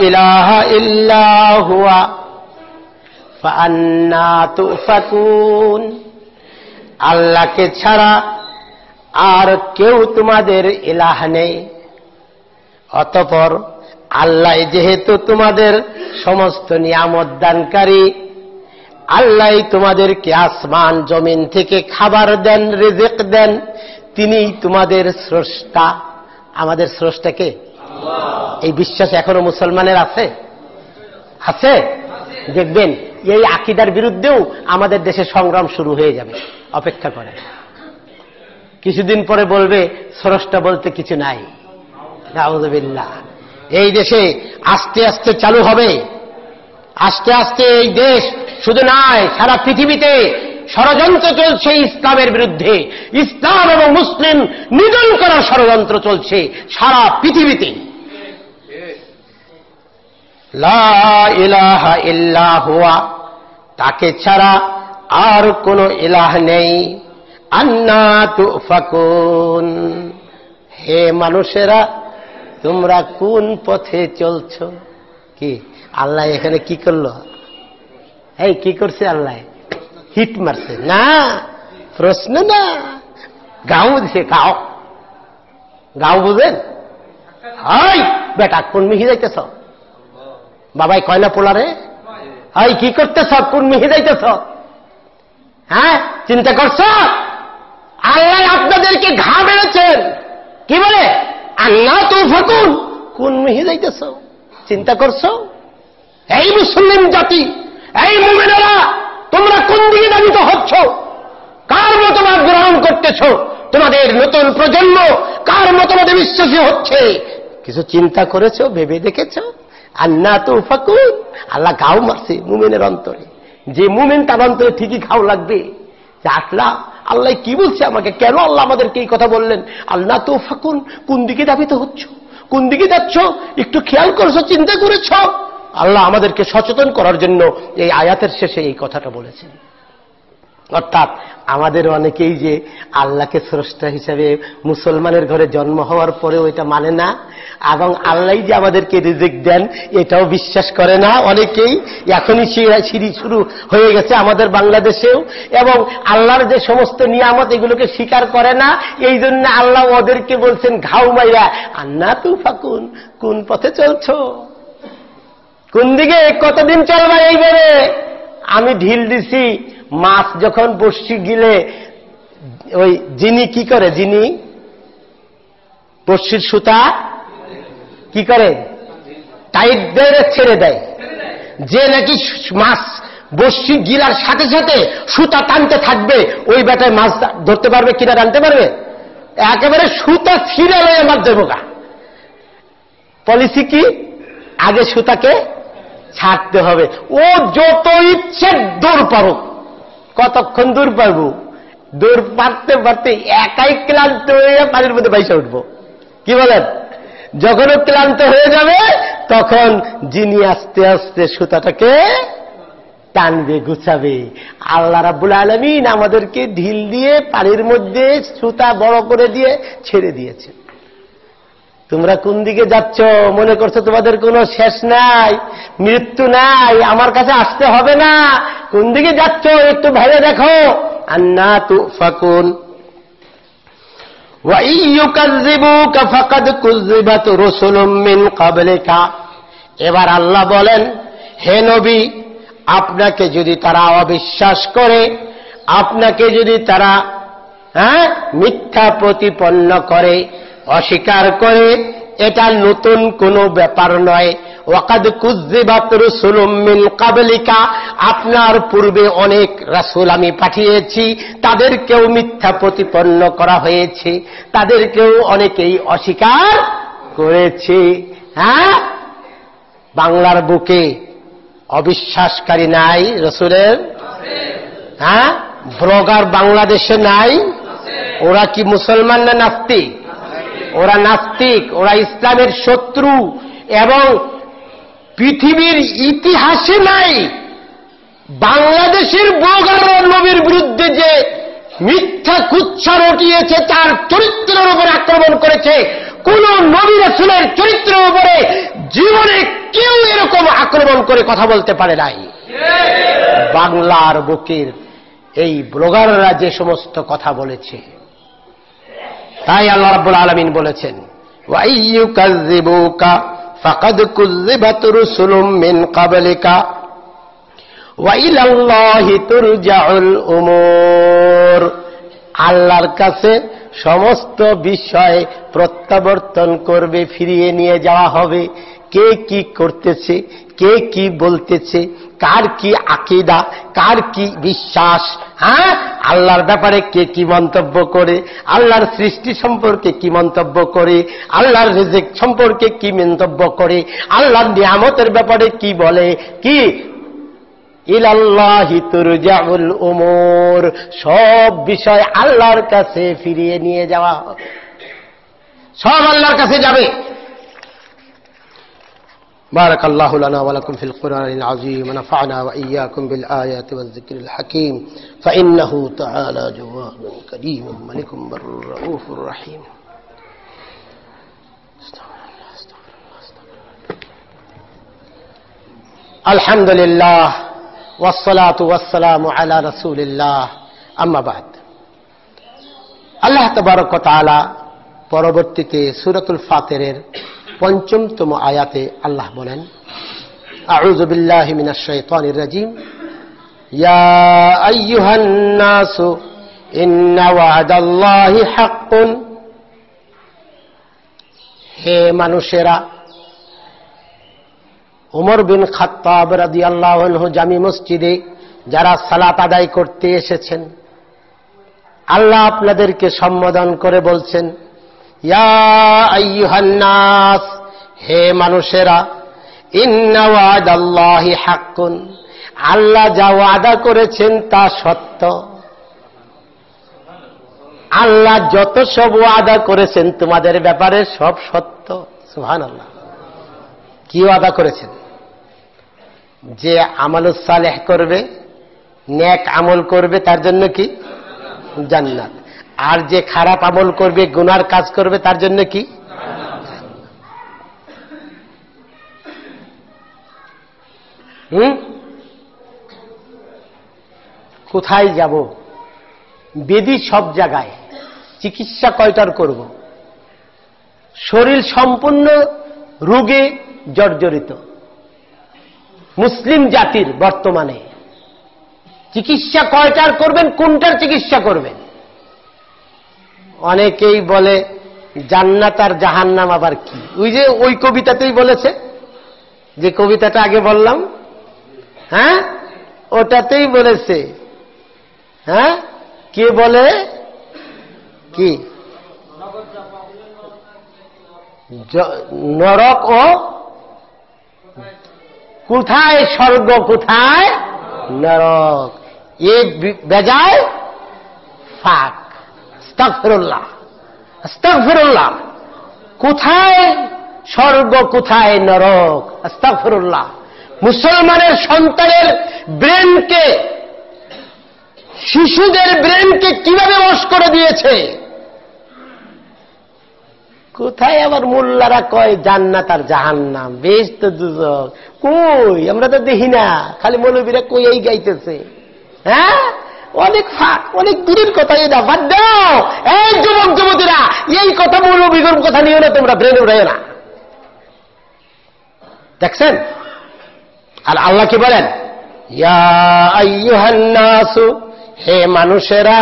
ইলাহা ইল্লা হুয়া ফাআন্না তুফাকুন। আল্লাহকে ছাড়া আর কেউ তোমাদের ইলাহ নেই, অতঃপর আল্লাহ যেহেতু তোমাদের সমস্ত নিয়ামত দানকারী, আল্লাহ তোমাদেরকে আসমান জমিন থেকে খাবার দেন, রিজিক দেন, তিনি তোমাদের স্রষ্টা। আমাদের স্রষ্টাকে এই বিশ্বাস এখনো মুসলমানের আছে? আছে? দেখবেন এই আকীদার বিরুদ্ধেও আমাদের দেশে সংগ্রাম শুরু হয়ে যাবে, অপেক্ষা করে। কিছুদিন পরে বলবে স্রষ্টা বলতে কিছু নাই। নাউযুবিল্লাহ। এই দেশে আস্তে আস্তে চালু হবে, আস্তে আস্তে এই দেশ শুধু নয়, সারা পৃথিবীতে ষড়যন্ত্র চলছে ইসলামের বিরুদ্ধে, ইসলাম এবং মুসলিম নিধন করার ষড়যন্ত্র চলছে সারা পৃথিবীতে। লা ইলাহা ইল্লা হুয়া, তাকে ছাড়া আর কোনো ইলাহ নেই। আন্না তুফাকুন, হে মানুষেরা তোমরা কোন পথে চলছ? কি আল্লাহ এখানে কি করলো? এই কি করছে আল্লাহ? হিট মারছে না, প্রশ্ন না, গাও দিছে। গাও গাও বুঝেন? হাই বেটা, কোন মিহি যাইতেছ? বাবাই কয় না পোলারে, হাই কি করতেছ? কোন মিহি যাইতেছ? হ্যাঁ, চিন্তা করছ? আল্লাহ আপনাদেরকে ঘা বেড়েছেন, কি বলে? আল্লাহ তো ফাকুন, কোন মিহি যাইতেছ? চিন্তা করছ? এই মুসলিম জাতি, এই মুমিনেরা, তোমরা কোন দিকে ধাবিত হচ্ছ? কার মতবাদ গ্রহণ করতেছ? তোমাদের নতুন প্রজন্ম কার মতবাদে বিশ্বাসী হচ্ছে? কিছু চিন্তা করেছ? ভেবে দেখেছ? আন্না তো ফাকুন, আল্লাহ ঘাও মারছে মুমিনের অন্তরে। যে মুমিন তার অন্তরে ঠিকই ঘাও লাগবে। আসলা আল্লাহ কি বলছে আমাকে? কেন আল্লাহ আমাদেরকে এই কথা বললেন? আল্লাহ তো ফাকুন, কোন দিকে ধাবিত হচ্ছ? কোন দিকে যাচ্ছ? একটু খেয়াল করেছ? চিন্তা করেছ? আল্লাহ আমাদেরকে সচেতন করার জন্য এই আয়াতের শেষে এই কথাটা বলেছেন। অর্থাৎ আমাদের অনেকেই যে আল্লাহকে স্রষ্টা হিসাবে মুসলমানের ঘরে জন্ম হওয়ার পরেও এটা মানে না, এবং আল্লাহ যে আমাদেরকে রিজিক দেন এটাও বিশ্বাস করে না অনেকেই। এখনই সিঁড়ি শুরু হয়ে গেছে আমাদের বাংলাদেশেও, এবং আল্লাহর যে সমস্ত নিয়ামত এগুলোকে স্বীকার করে না। এই জন্য আল্লাহ ওদেরকে বলছেন ঘাও মাইরা, আন্না তুফাকুন, কোন পথে চলছ? কোন দিকে? কতদিন চলবা এইভাবে? আমি ঢিল দিছি, মাছ যখন বড়শি গিলে ওই যিনি কি করে, যিনি বড়শির সুতা কি করে? টাইট দেয়, ছেড়ে দেয়। যে নাকি মাছ বড়শি গিলার সাথে সাথে সুতা টানতে থাকবে, ওই বেটায় মাছ ধরতে পারবে কিনা? টানতে পারবে? একেবারে সুতা ছিঁড়ে লয়ে মাছ দেবো গা। পলিসি কি? আগে সুতাকে ছাড়তে হবে। ও যত ইচ্ছে দৌড় পারুক, কতক্ষণ দূর পারব? দৌড় পারতে পারতে একাই ক্লান্ত হয়ে পানির মধ্যে বাইসা উঠবো। কি বলেন? যখন ক্লান্ত হয়ে যাবে তখন যিনি আস্তে আস্তে সুতাটাকে টানবে, গুছাবে। আল্লাহ রাব্বুল আলামিন আমাদেরকে ঢিল দিয়ে পানির মধ্যে সুতা বড় করে দিয়ে ছেড়ে দিয়েছে। তোমরা কোন দিকে যাচ্ছ? মনে করছো তোমাদের কোনো শেষ নাই, মৃত্যু নাই, আমার কাছে আসতে হবে না? কোন দিকে যাচ্ছ একটু ভেবে দেখো। আন্না তুফাকুন ওয়া ইয়ুকাযযিবুকা ফাকাদ কুযযিবাত রুসুলুম মিন ক্বাবলিকা। এবার আল্লাহ বলেন, হে নবী, আপনাকে যদি তারা অবিশ্বাস করে, আপনাকে যদি তারা মিথ্যা প্রতিপন্ন করে, অস্বীকার করে, এটা নতুন কোনো ব্যাপার নয়। ওয়াকাদ কুযযিবাত রুসুলুম মিন ক্বাবলিকা, আপনার পূর্বে অনেক রাসূল আমি পাঠিয়েছি, তাদেরকেও মিথ্যা প্রতিপন্ন করা হয়েছে, তাদেরকেও অনেকেই অস্বীকার করেছে। বাংলার বুকে অবিশ্বাসকারী নাই রাসূলের? ব্লগার বাংলাদেশে নাই? ওরা কি মুসলমান না নাস্তিক? ওরা নাস্তিক, ওরা ইসলামের শত্রু। এবং পৃথিবীর ইতিহাসে নাই বাংলাদেশের ব্লগাররা নবীর বিরুদ্ধে যে মিথ্যা কুচ্ছা রটিয়েছে, তার চরিত্রের উপর আক্রমণ করেছে। কোন নবী রাসূলের চরিত্রের উপরে জীবনে কেউ এরকম আক্রমণ করে কথা বলতে পারে নাই। বাংলার বুকের এই ব্লগাররা যে সমস্ত কথা বলেছে, তাই আল্লাহ রাব্বুল আলামিন বলেছেন, ওয়া ইয়ুকাযযিবুকা ফাকাদ কুযযিবাত রুসুলুম মিন ক্বাবলিকা ওয়া ইলাল্লাহি তুরজাউল উমুর। আল্লাহর কাছে সমস্ত বিষয় প্রত্যাবর্তন করবে, ফিরিয়ে নিয়ে যাওয়া হবে। কে কি করতেছে, কে কি বলতেছে, কার কি আকীদা, কার কি বিশ্বাস, আল্লাহর ব্যাপারে কে কি মন্তব্য করে, আল্লাহর সৃষ্টি সম্পর্কে কি মন্তব্য করে, আল্লাহর রিজিক সম্পর্কে কি মন্তব্য করে, আল্লাহর নিয়ামতের ব্যাপারে কি বলে, কি ইলাল্লাহি তুরজাউল উমুর, সব বিষয় আল্লাহর কাছে ফিরিয়ে নিয়ে যাওয়া হবে, সব আল্লাহর কাছে যাবে। بارك الله لنا ولكم في القرآن العظيم ونفعنا وإياكم بالآيات والذكر الحكيم فإنه تعالى جواد كريم ملك بر رؤوف رحيم. الحمد لله والصلاة والسلام على رسول الله أما بعد. আল্লাহ তাবারক ওয়া তাআলা পরবর্তীতে সূরাতুল ফাতিরের ৫ম আয়াতে আল্লাহ বলেন, আউযু বিল্লাহি মিনাশ শাইতানির রাজীম, ইয়া আইয়ুহান নাসু ইন্না ওয়া'দাল্লাহি হাক্কুন। হে মানুষেরা, ওমর বিন খাত্তাব রাদিয়াল্লাহু আনহু জামি মসজিদে যারা সালাত আদায় করতে এসেছেন, আল্লাহ আপনাদেরকে সম্বোধন করে বলছেন, ইয়া আইয়ুহান নাস, হে মানুষেরা, ইন্না ওয়া'দাল্লাহি হাক্কুন, আল্লাহ যা ওয়াদা করেছেন তা সত্য। আল্লাহ যত সব ওয়াদা করেছেন তোমাদের ব্যাপারে সব সত্য। সুবহানাল্লাহ। কি ওয়াদা করেছেন? যে আমালুস সালেহ করবে, নেক আমল করবে, তার জন্য কি? জান্নাত। আর যে খারাপ আমল করবে, গুনার কাজ করবে, তার জন্য কি? কোথায় যাব? বেদি সব জায়গায়, চিকিৎসা কয়টার করব? শরীর সম্পূর্ণ রোগে জর্জরিত মুসলিম জাতির বর্তমানে চিকিৎসা কয়টার করবেন? কোনটার চিকিৎসা করবেন? অনেকেই বলে জান্নাত আর জাহান্নাম আবার কি? ওই যে ওই কবিতাতেই বলেছে, যে কবিতাটা আগে বললাম, ওটাতেই বলেছে। কে বলে কি? নরক ও কোথায় স্বর্গ কোথায় নরক, এ বেজায় ফাক। আস্তাগফিরুল্লাহ, আস্তাগফিরুল্লাহ। কোথায় স্বর্গ কোথায় নরক, আস্তাগফিরুল্লাহ। মুসলমানের সন্তানের ব্রেনকে, শিশুদের ব্রেনকে কিভাবে বশ করে দিয়েছে। কোথায় আবার মোল্লারা কয় জান্নাত আর জাহান্নাম, বেহেশত দুজক, কই আমরা তো দেখি না, খালি মৌলবীরা কই এই গাইতেছে। হ্যাঁ, অনেক ফাঁক, অনেক দূরের কথা। এটা বাদ দাও। এই যুবক যুবতীরা, এই কথা মৌলবীর কথা নিয়ে না তোমরা, ব্রেনে উঠায় না। দেখছেন? আর আল্লাহ কি বলেন? ইয়া আইয়ুহান নাসু, হে মানুষেরা,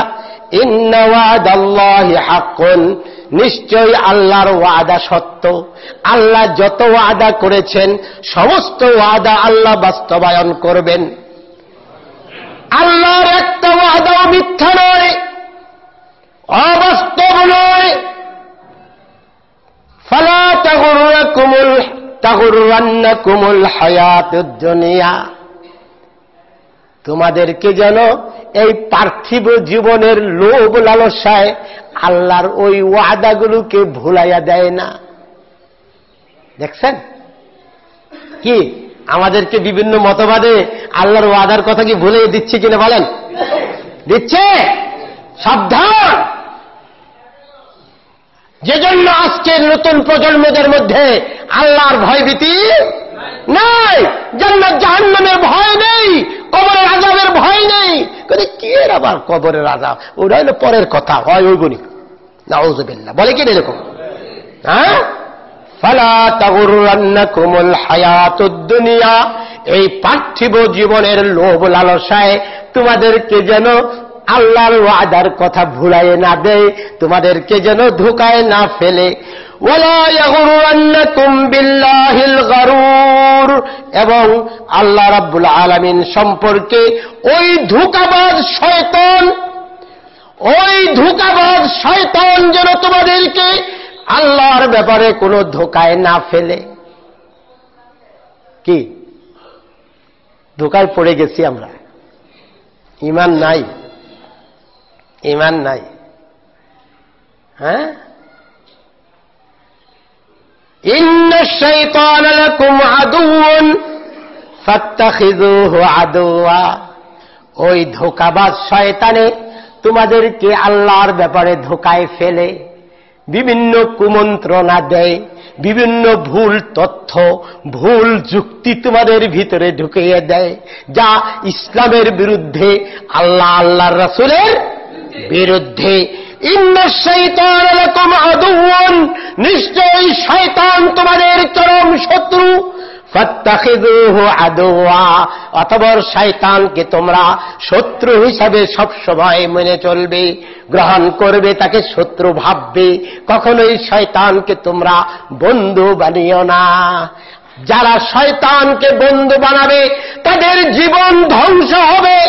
ইন্না ওয়াদাল্লাহি হাক্কুন, নিশ্চয়ই আল্লাহর ওয়াদা সত্য। আল্লাহ যত ওয়াদা করেছেন সমস্ত ওয়াদা আল্লাহ বাস্তবায়ন করবেন। আল্লাহর একটা ওয়াদাও মিথ্যা নয়, অবাস্তব নয়। ফালা তাগুররান্নাকুমুল হায়াতুদ দুনিয়া, তোমাদেরকে যেন এই পার্থিব জীবনের লোভ লালসায় আল্লাহর ওই ওয়াদাগুলোকে ভুলাইয়া দেয় না। দেখছেন কি আমাদেরকে বিভিন্ন মতবাদে আল্লাহর ওয়াদার কথা কি ভুলে দিচ্ছে কিনা বলেন? দিচ্ছে। সাবধান। যে জন্য আজকের নতুন প্রজন্মদের মধ্যে আল্লাহর ভয়ভীতি নাই, জান্নাত জাহান্নামের ভয় নেই, কবরের আযাবের ভয় নেই। কি এর আবার কবরের আযাব, ওটা হলো পরের কথা, হয় ওই গুণী। নাউযুবিল্লাহ, বলে কি এরকম? হ্যাঁ, ফালা তাগুররান্নাকুমুল হায়াতুদ দুনিয়া, এই পার্থিব জীবনের লোভ লালসায় তোমাদেরকে যেন আল্লাহর ওয়াদার কথা ভুলায় না দেয়, তোমাদেরকে যেন ধোঁকায় না ফেলে। ওয়ালা ইয়াগুররান্নাকুম বিল্লাহিল গারুর, এবং আল্লাহ রাব্বুল আলামিন সম্পর্কে ওই ধোঁকাবাজ শয়তান যেন তোমাদেরকে আল্লাহর ব্যাপারে কোনো ধোঁকায় না ফেলে। কি ধোঁকায় পড়ে গেছি আমরা? ঈমান নাই, ঈমান নাই। হ্যাঁ, ইন্নাশ শাইতানা লাকুম আদুউন ফাত্তাখিযুহু আদুওয়া, ওই ধোঁকাবাজ শয়তানে তোমাদেরকে আল্লাহর ব্যাপারে ধোঁকায় ফেলে, বিভিন্ন কুমন্ত্রণা দেয়, বিভিন্ন ভুল তথ্য, ভুল যুক্তি তোমাদের ভিতরে ঢুকিয়ে দেয়, যা ইসলামের বিরুদ্ধে, আল্লাহর রাসূলের বিরুদ্ধে। ইন্নাশ শাইতানা লাকুম আদুউন, নিশ্চয়ই শয়তান তোমাদের চরম শত্রু। ফাত্তাখিযুহু আদুওয়া, অতঃপর শয়তানকে তোমরা শত্রু হিসাবে সবসময় মেনে চলবে, গ্রহণ করবে, তাকে শত্রু ভাববে। কখনোই শয়তানকে তোমরা বন্ধু বানিও না। যারা শয়তানকে বন্ধু বানাবে তাদের জীবন ধ্বংস হবে।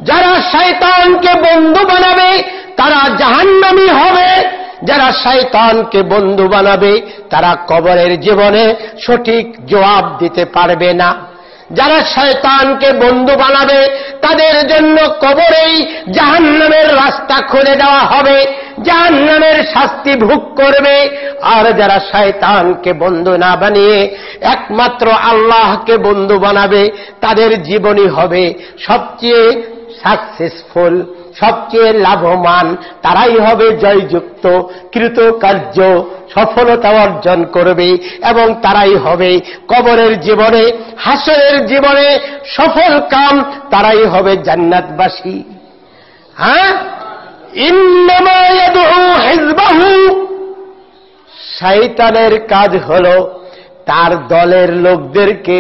যারা শয়তানকে বন্ধু বানাবে তারা জাহান্নামী হবে। যারা শয়তানকে বন্ধু বানাবে তারা কবরের জীবনে সঠিক জবাব দিতে পারবে না। যারা শয়তানকে বন্ধু বানাবে তাদের জন্য কবরেই জাহান্নামের রাস্তা খুলে দেওয়া হবে, জাহান্নামের শাস্তি ভোগ করবে। আর যারা শয়তানকে বন্ধু না বানিয়ে একমাত্র আল্লাহকে বন্ধু বানাবে তাদের জীবনই হবে সবচেয়ে সাকসেসফুল, সবচেয়ে লাভবান। তারাই হবে জয়যুক্ত, কৃতকার্য, সফলতা অর্জন করবে এবং তারাই হবে কবরের জীবনে, হাসরের জীবনে সফল কাম, তারাই হবে জান্নাতবাসী। হ্যাঁ, ইন্নামা ইয়াদউ হিজবাহু, শয়তানের কাজ হলো তার দলের লোকদেরকে,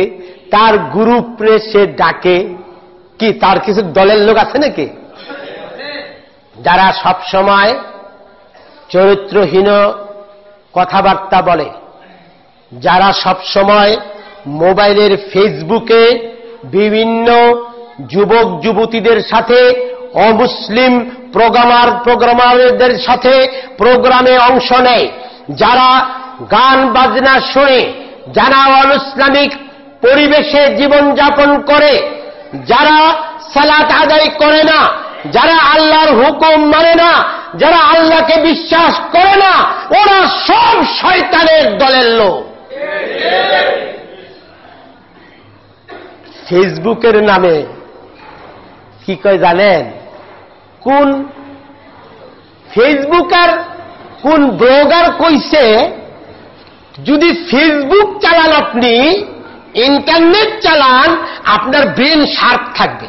তার গ্রুপে সে ডাকে। কি তার কিছু দলের লোক আছে নাকি যারা সব সময় চরিত্রহীন কথাবার্তা বলে, যারা সব সময় মোবাইলের ফেসবুকে বিভিন্ন যুবক যুবতীদের সাথে, অমুসলিম প্রোগ্রামারদের সাথে প্রোগ্রামে অংশ নেয়, যারা গান বাজনা শুনে, যারা অন ইসলামিক পরিবেশে জীবন যাপন করে, যারা সালাত আদায় করে না, যারা আল্লাহর হুকুম মানে না, যারা আল্লাহকে বিশ্বাস করে না, ওরা সব শয়তানের দলের লোক। ফেসবুকের নামে কি কয় জানেন? কোন ফেসবুকার কোন ব্লগার কইছে, যদি ফেসবুক চালান, আপনি ইন্টারনেট চালান, আপনার ব্রেন শার্প থাকবে।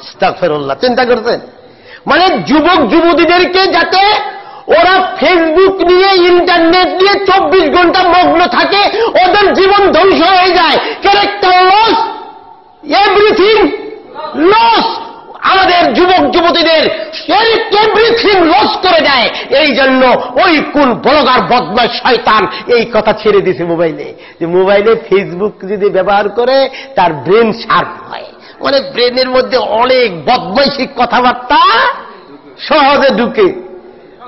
আস্তাগফিরুল্লাহ, চিন্তা করছেন? মানে যুবক যুবতীদেরকে যাতে ওরা ফেসবুক নিয়ে, ইন্টারনেট নিয়ে 24 ঘন্টা মগ্ন থাকে, ওদের জীবন ধ্বংস হয়ে যায়, ক্যারেক্টার লস, এভরিথিং লস। আমাদের যুবক যুবতীদের এভরিথিং লস করে দেয়। এই জন্য ওই কোন ব্লগার বদমাশ শয়তান এই কথা ছেড়ে দিছে মোবাইলে, যে মোবাইলে ফেসবুক যদি ব্যবহার করে তার ব্রেন শার্প হয়। মানে ব্রেনের মধ্যে অনেক বদমাইশিক কথাবার্তা সহজে ঢুকে,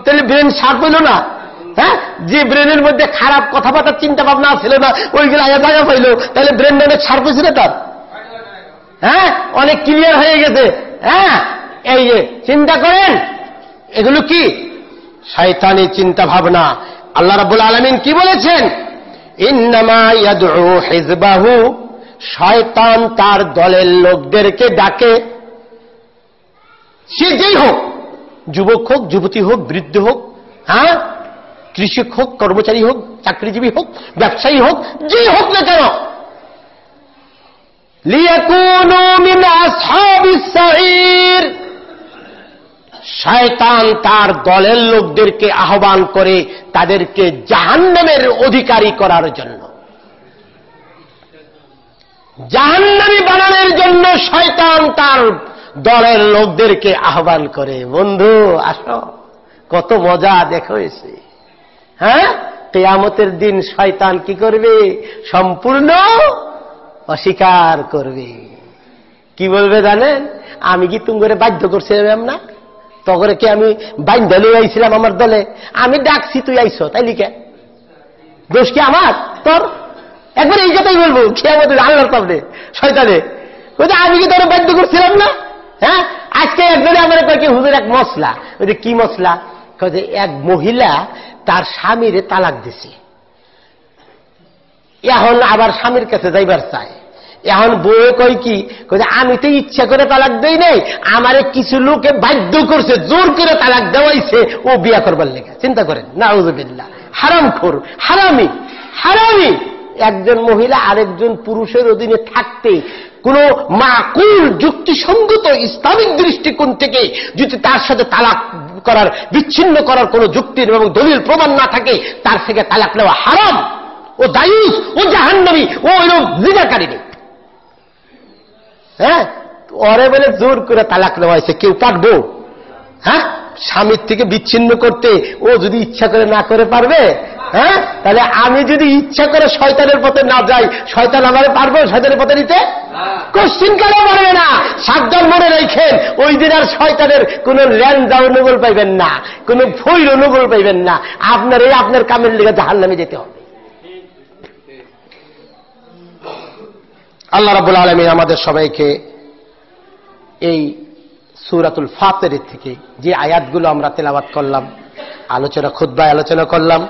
তাহলে ব্রেন শার্প হইল না? হ্যাঁ, যে ব্রেনের মধ্যে খারাপ কথাবার্তা চিন্তা ভাবনা ছিল না, ওইগুলো আয়া জায়গা পাইল, তাহলে ব্রেন অনেক শার্প হয়েছিল তার। হ্যাঁ, অনেক ক্লিয়ার হয়ে গেছে। হ্যাঁ, এই যে চিন্তা করেন, এগুলো কি শয়তানি চিন্তা ভাবনা। আল্লাহ রাব্বুল আলামিন কি বলেছেন? ইন্নামা ইয়াদউ হিজবাহু, শয়তান তার দলের লোকদেরকে ডাকে। সে যেই হোক, যুবক হোক, যুবতী হোক, বৃদ্ধ হোক, হ্যাঁ, কৃষক হোক, কর্মচারী হোক, চাকরিজীবী হোক, ব্যবসায়ী হোক, যেই হোক না কেন, লিয়াকুনু মিন আসহাবিস সাঈর, শয়তান তার দলের লোকদেরকে আহ্বান করে তাদেরকে জাহান্নামের অধিকারী করার জন্য, জাহান্নামী বানানোর জন্য শয়তান তার দলের লোকদেরকে আহ্বান করে। বন্ধু আসো, কত মজা দেখো এসে। হ্যাঁ, কিয়ামতের দিন শয়তান কি করবে? সম্পূর্ণ অস্বীকার করবে। কি বলবে জানেন? আমি কি তুমি করে বাধ্য করছিলাম না? তখন কি আমি বাধ্য লই আইছিলাম আমার দলে? আমি ডাকছি, তুই আইছ, তাই লিখে দোষ কি আমার? তোর একবার এই কথাই বলবো কিয়ামতের আল্লাহর সামনে শয়তানে, আমি কি তোর বাধ্য করছিলাম না? হ্যাঁ, আজকে একজনে আমার কয় কি হুজুর এক মশলা। ওই যে কি মশলা? কয় যে এক মহিলা তার স্বামীরে তালাক দিছে, এখন আবার স্বামীর কাছে যাইবার চায়। এখন বউ কয় কি, আমি তো ইচ্ছা করে তালাক দেই নাই, আমারে কিছু লোকে বাধ্য করছে, জোর করে তালাক দেওয়াইছে ও বিয়া করবার লেগে। চিন্তা করেন, নাউযুবিল্লাহ, হারামখোর, হারামি, হারামি। একজন মহিলা আরেকজন পুরুষের অধীনে থাকতে কোন মাকুল যুক্তিসঙ্গত ইসলামিক দৃষ্টিকোণ থেকে যদি তার সাথে তালাক করার, বিচ্ছিন্ন করার কোন যুক্তির এবং দলিল প্রমাণ না থাকে, তার থেকে তালাক নেওয়া হারাম। ও দায়ুস, ও জাহান্নামী, ও এরকম জিনাকারিনী। হ্যাঁ, ওরে বলে জোর করে তালাক নেওয়া হয়েছে, কেউ পারবো? হ্যাঁ, স্বামীর থেকে বিচ্ছিন্ন করতে ও যদি ইচ্ছা করে না করে পারবে? হ্যাঁ, তাহলে আমি যদি ইচ্ছা করে শয়তানের পথে না যাই, শয়তান আমারে পারবে শয়তানের পথে নিতে? কোশ্চিন কেন পারবে না? সাবধান মনে রেখেন, ওই দিন আর শয়তানের কোন ল্যান্ডা অনুগোল পাইবেন না, কোন ফৈর অনুগোল পাইবেন না। আপনার এই আপনার কামের লেগে জাহান্নামে যেতে হবে। আল্লাহ রাব্বুল আলামিন আমাদের সবাইকে এই সূরাতুল ফাতির থেকে যে আয়াতগুলো আমরা তেলাওয়াত করলাম, আলোচনা, খুতবায় আলোচনা করলাম,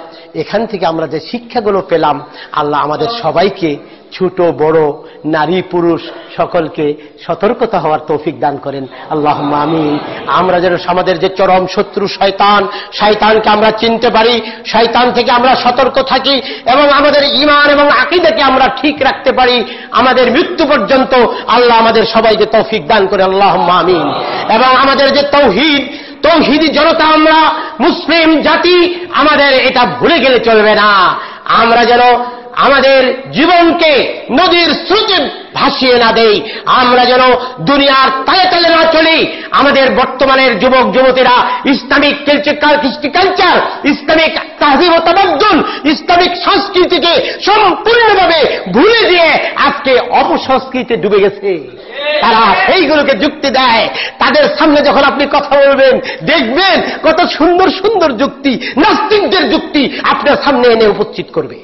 এখান থেকে আমরা যে শিক্ষাগুলো পেলাম, আল্লাহ আমাদের সবাইকে, ছোট বড়, নারী পুরুষ সকলকে সতর্কতা হওয়ার তৌফিক দান করেন। আল্লাহুম্মা আমিন। আমরা যেন আমাদের যে চরম শত্রু শয়তান, শয়তানকে আমরা চিনতে পারি, শয়তান থেকে আমরা সতর্ক থাকি এবং আমাদের ঈমান এবং আকীদাকে আমরা ঠিক রাখতে পারি আমাদের মৃত্যু পর্যন্ত। আল্লাহ আমাদের সবাইকে তৌফিক দান করে, আল্লাহুম্মা আমিন। এবং আমাদের যে তৌহিদি জনতা, আমরা মুসলিম জাতি, আমাদের এটা ভুলে গেলে চলবে না। আমরা যেন আমাদের জীবনকে নদীর স্রোতে ভাসিয়ে না দেই, আমরা যেন দুনিয়ার তালে তালে না চলি। আমাদের বর্তমানের যুবক যুবতীরা ইসলামিক কালচার, ইসলামিক তাহজিব ও তামাদ্দুন, ইসলামিক সংস্কৃতিকে সম্পূর্ণভাবে ভুলে দিয়ে আজকে অপসংস্কৃতিতে ডুবে গেছে। তারা এইগুলোকে যুক্তি দেয়। তাদের সামনে যখন আপনি কথা বলবেন, দেখবেন কত সুন্দর সুন্দর যুক্তি, নাস্তিকদের যুক্তি আপনার সামনে এনে উপস্থিত করবে।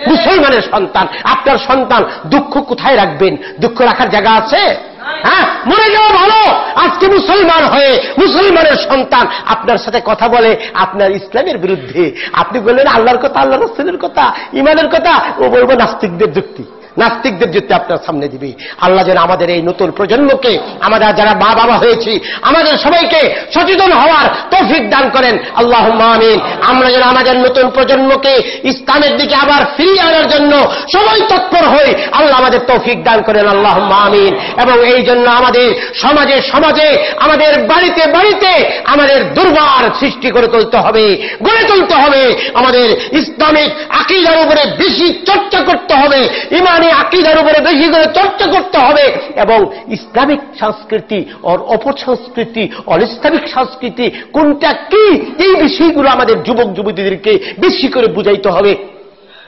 মুসলমানের সন্তান। আপনার সন্তান দুঃখ কোথায় রাখবেন? দুঃখ রাখার জায়গা আছে? হ্যাঁ, মরে যাওয়া ভালো। আজকে মুসলমান হয়ে মুসলমানের সন্তান আপনার সাথে কথা বলে আপনার ইসলামের বিরুদ্ধে, আপনি বললেন আল্লাহর কথা, আল্লাহ রাসূলের কথা, ইমানের কথা, ও বলবো নাস্তিকদের যুক্তি, নাস্তিকদের যুক্তি আপনার সামনে দিবে। আল্লাহ যেন আমাদের এই নতুন প্রজন্মকে, আমরা যারা মা বাবা হয়েছি, আমাদের সবাইকে সচেতন হওয়ার তৌফিক দান করেন। আল্লাহুম্মা আমিন। আমরা যেন আমাদের নতুন প্রজন্মকে ইসলামের দিকে আবার ফিরিয়ে আনার জন্য সবাই তৎপর হই। আল্লাহ আমাদের তৌফিক দান করেন। আল্লাহুম্মা আমিন। এবং এই জন্য আমাদের সমাজে সমাজে, আমাদের বাড়িতে বাড়িতে আমাদের দুর্বার সৃষ্টি করে তুলতে হবে, গড়ে তুলতে হবে। আমাদের ইসলামিক আকীদার উপরে বেশি চর্চা করতে হবে, ইমানি আকীদার উপরে বেশি করে চর্চা করতে হবে। এবং ইসলামিক সংস্কৃতি আর অপসংস্কৃতি, অনিসলামিক সংস্কৃতি কোনটা কি, এই বিষয়গুলো আমাদের যুবক যুবতীদেরকে বেশি করে বুঝাইতে হবে।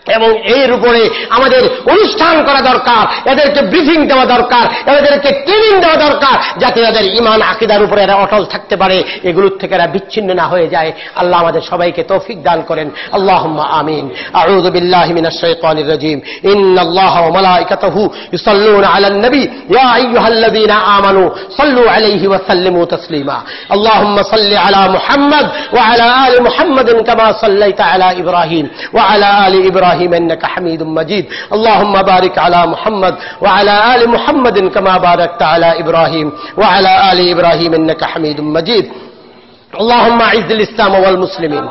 এবং এর উপরে আমাদের অনুষ্ঠান করা দরকার, এদেরকে ব্রিফিং দেওয়া দরকার, এদেরকে ট্রেনিং দেওয়া দরকার, যাতে এদের ঈমান আকীদার উপরে এরা অটল থাকতে পারে, এগুলোর থেকে এরা বিচ্ছিন্ন না হয়ে যায়। আল্লাহ আমাদের সবাইকে তৌফিক দান করেন। আল্লাহুম্মা আমিন। আউযু বিল্লাহি মিনাশ শাইতানির রাজীম। ইন্নাল্লাহা ওয়া মালাইকাতাহু ইউসাল্লুনা আলান নবী ইয়া আইয়ুহাল্লাযীনা আমানু সাল্লু আলাইহি ওয়া সাল্লিমু তাসলিমা। আল্লাহুম্মা সাল্লি আলা মুহাম্মাদ ওয়া আলা আলি মুহাম্মাদিন কামা সাল্লাইতা আলা ইব্রাহিম ওয়া আলা আলি ইব্রাহিম إنك حميد مجيد. اللهم بارك على محمد وعلى آل محمد كما باركت على إبراهيم وعلى آل إبراهيم إنك حميد مجيد. اللهم اعز الاسلام والمسلمين.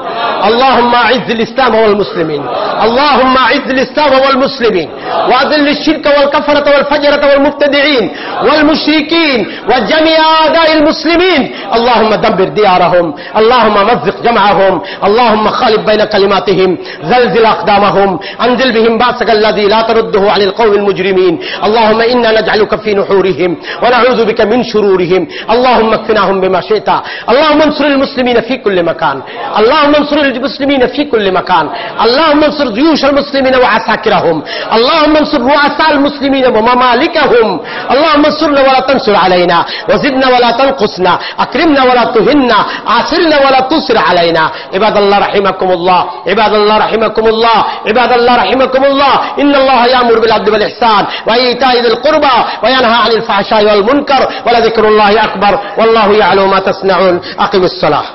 اللهم اعز الاسلام والمسلمين. اللهم اعز الاسلام والمسلمين واذل الشرك والكفرة والفجرة والمبتدعين والمشركين وجميع اعداء المسلمين. اللهم دمر ديارهم. اللهم مزق جمعهم. اللهم خالف بين كلماتهم. زلزل اقدامهم. انزل بهم باسك الذي لا ترده عن القوم المجرمين. اللهم انا نجعلك في نحورهم ونعوذ بك من شرورهم. اللهم اكفناهم بما شئت. اللهم انصر المسلمين في كل مكان. اللهم انصر المسلمين في كل مكان. اللهم انصر جيوش المسلمين وعساكرهم. اللهم انصر رؤساء المسلمين وممالكهم. اللهم انصرنا ولا تنصر علينا، وزدنا ولا تنقصنا، اكرمنا ولا تهنا، آثرنا ولا تؤثر علينا. عباد الله رحمكم الله. عباد الله رحمكم الله. عباد الله رحمكم الله. ان الله يأمر بالعدل والإحسان وإيتاء ذي القربى وينهى عن الفحشاء والمنكر ولذكر الله أكبر والله يعلم ما تصنعون. أقم الصلاة.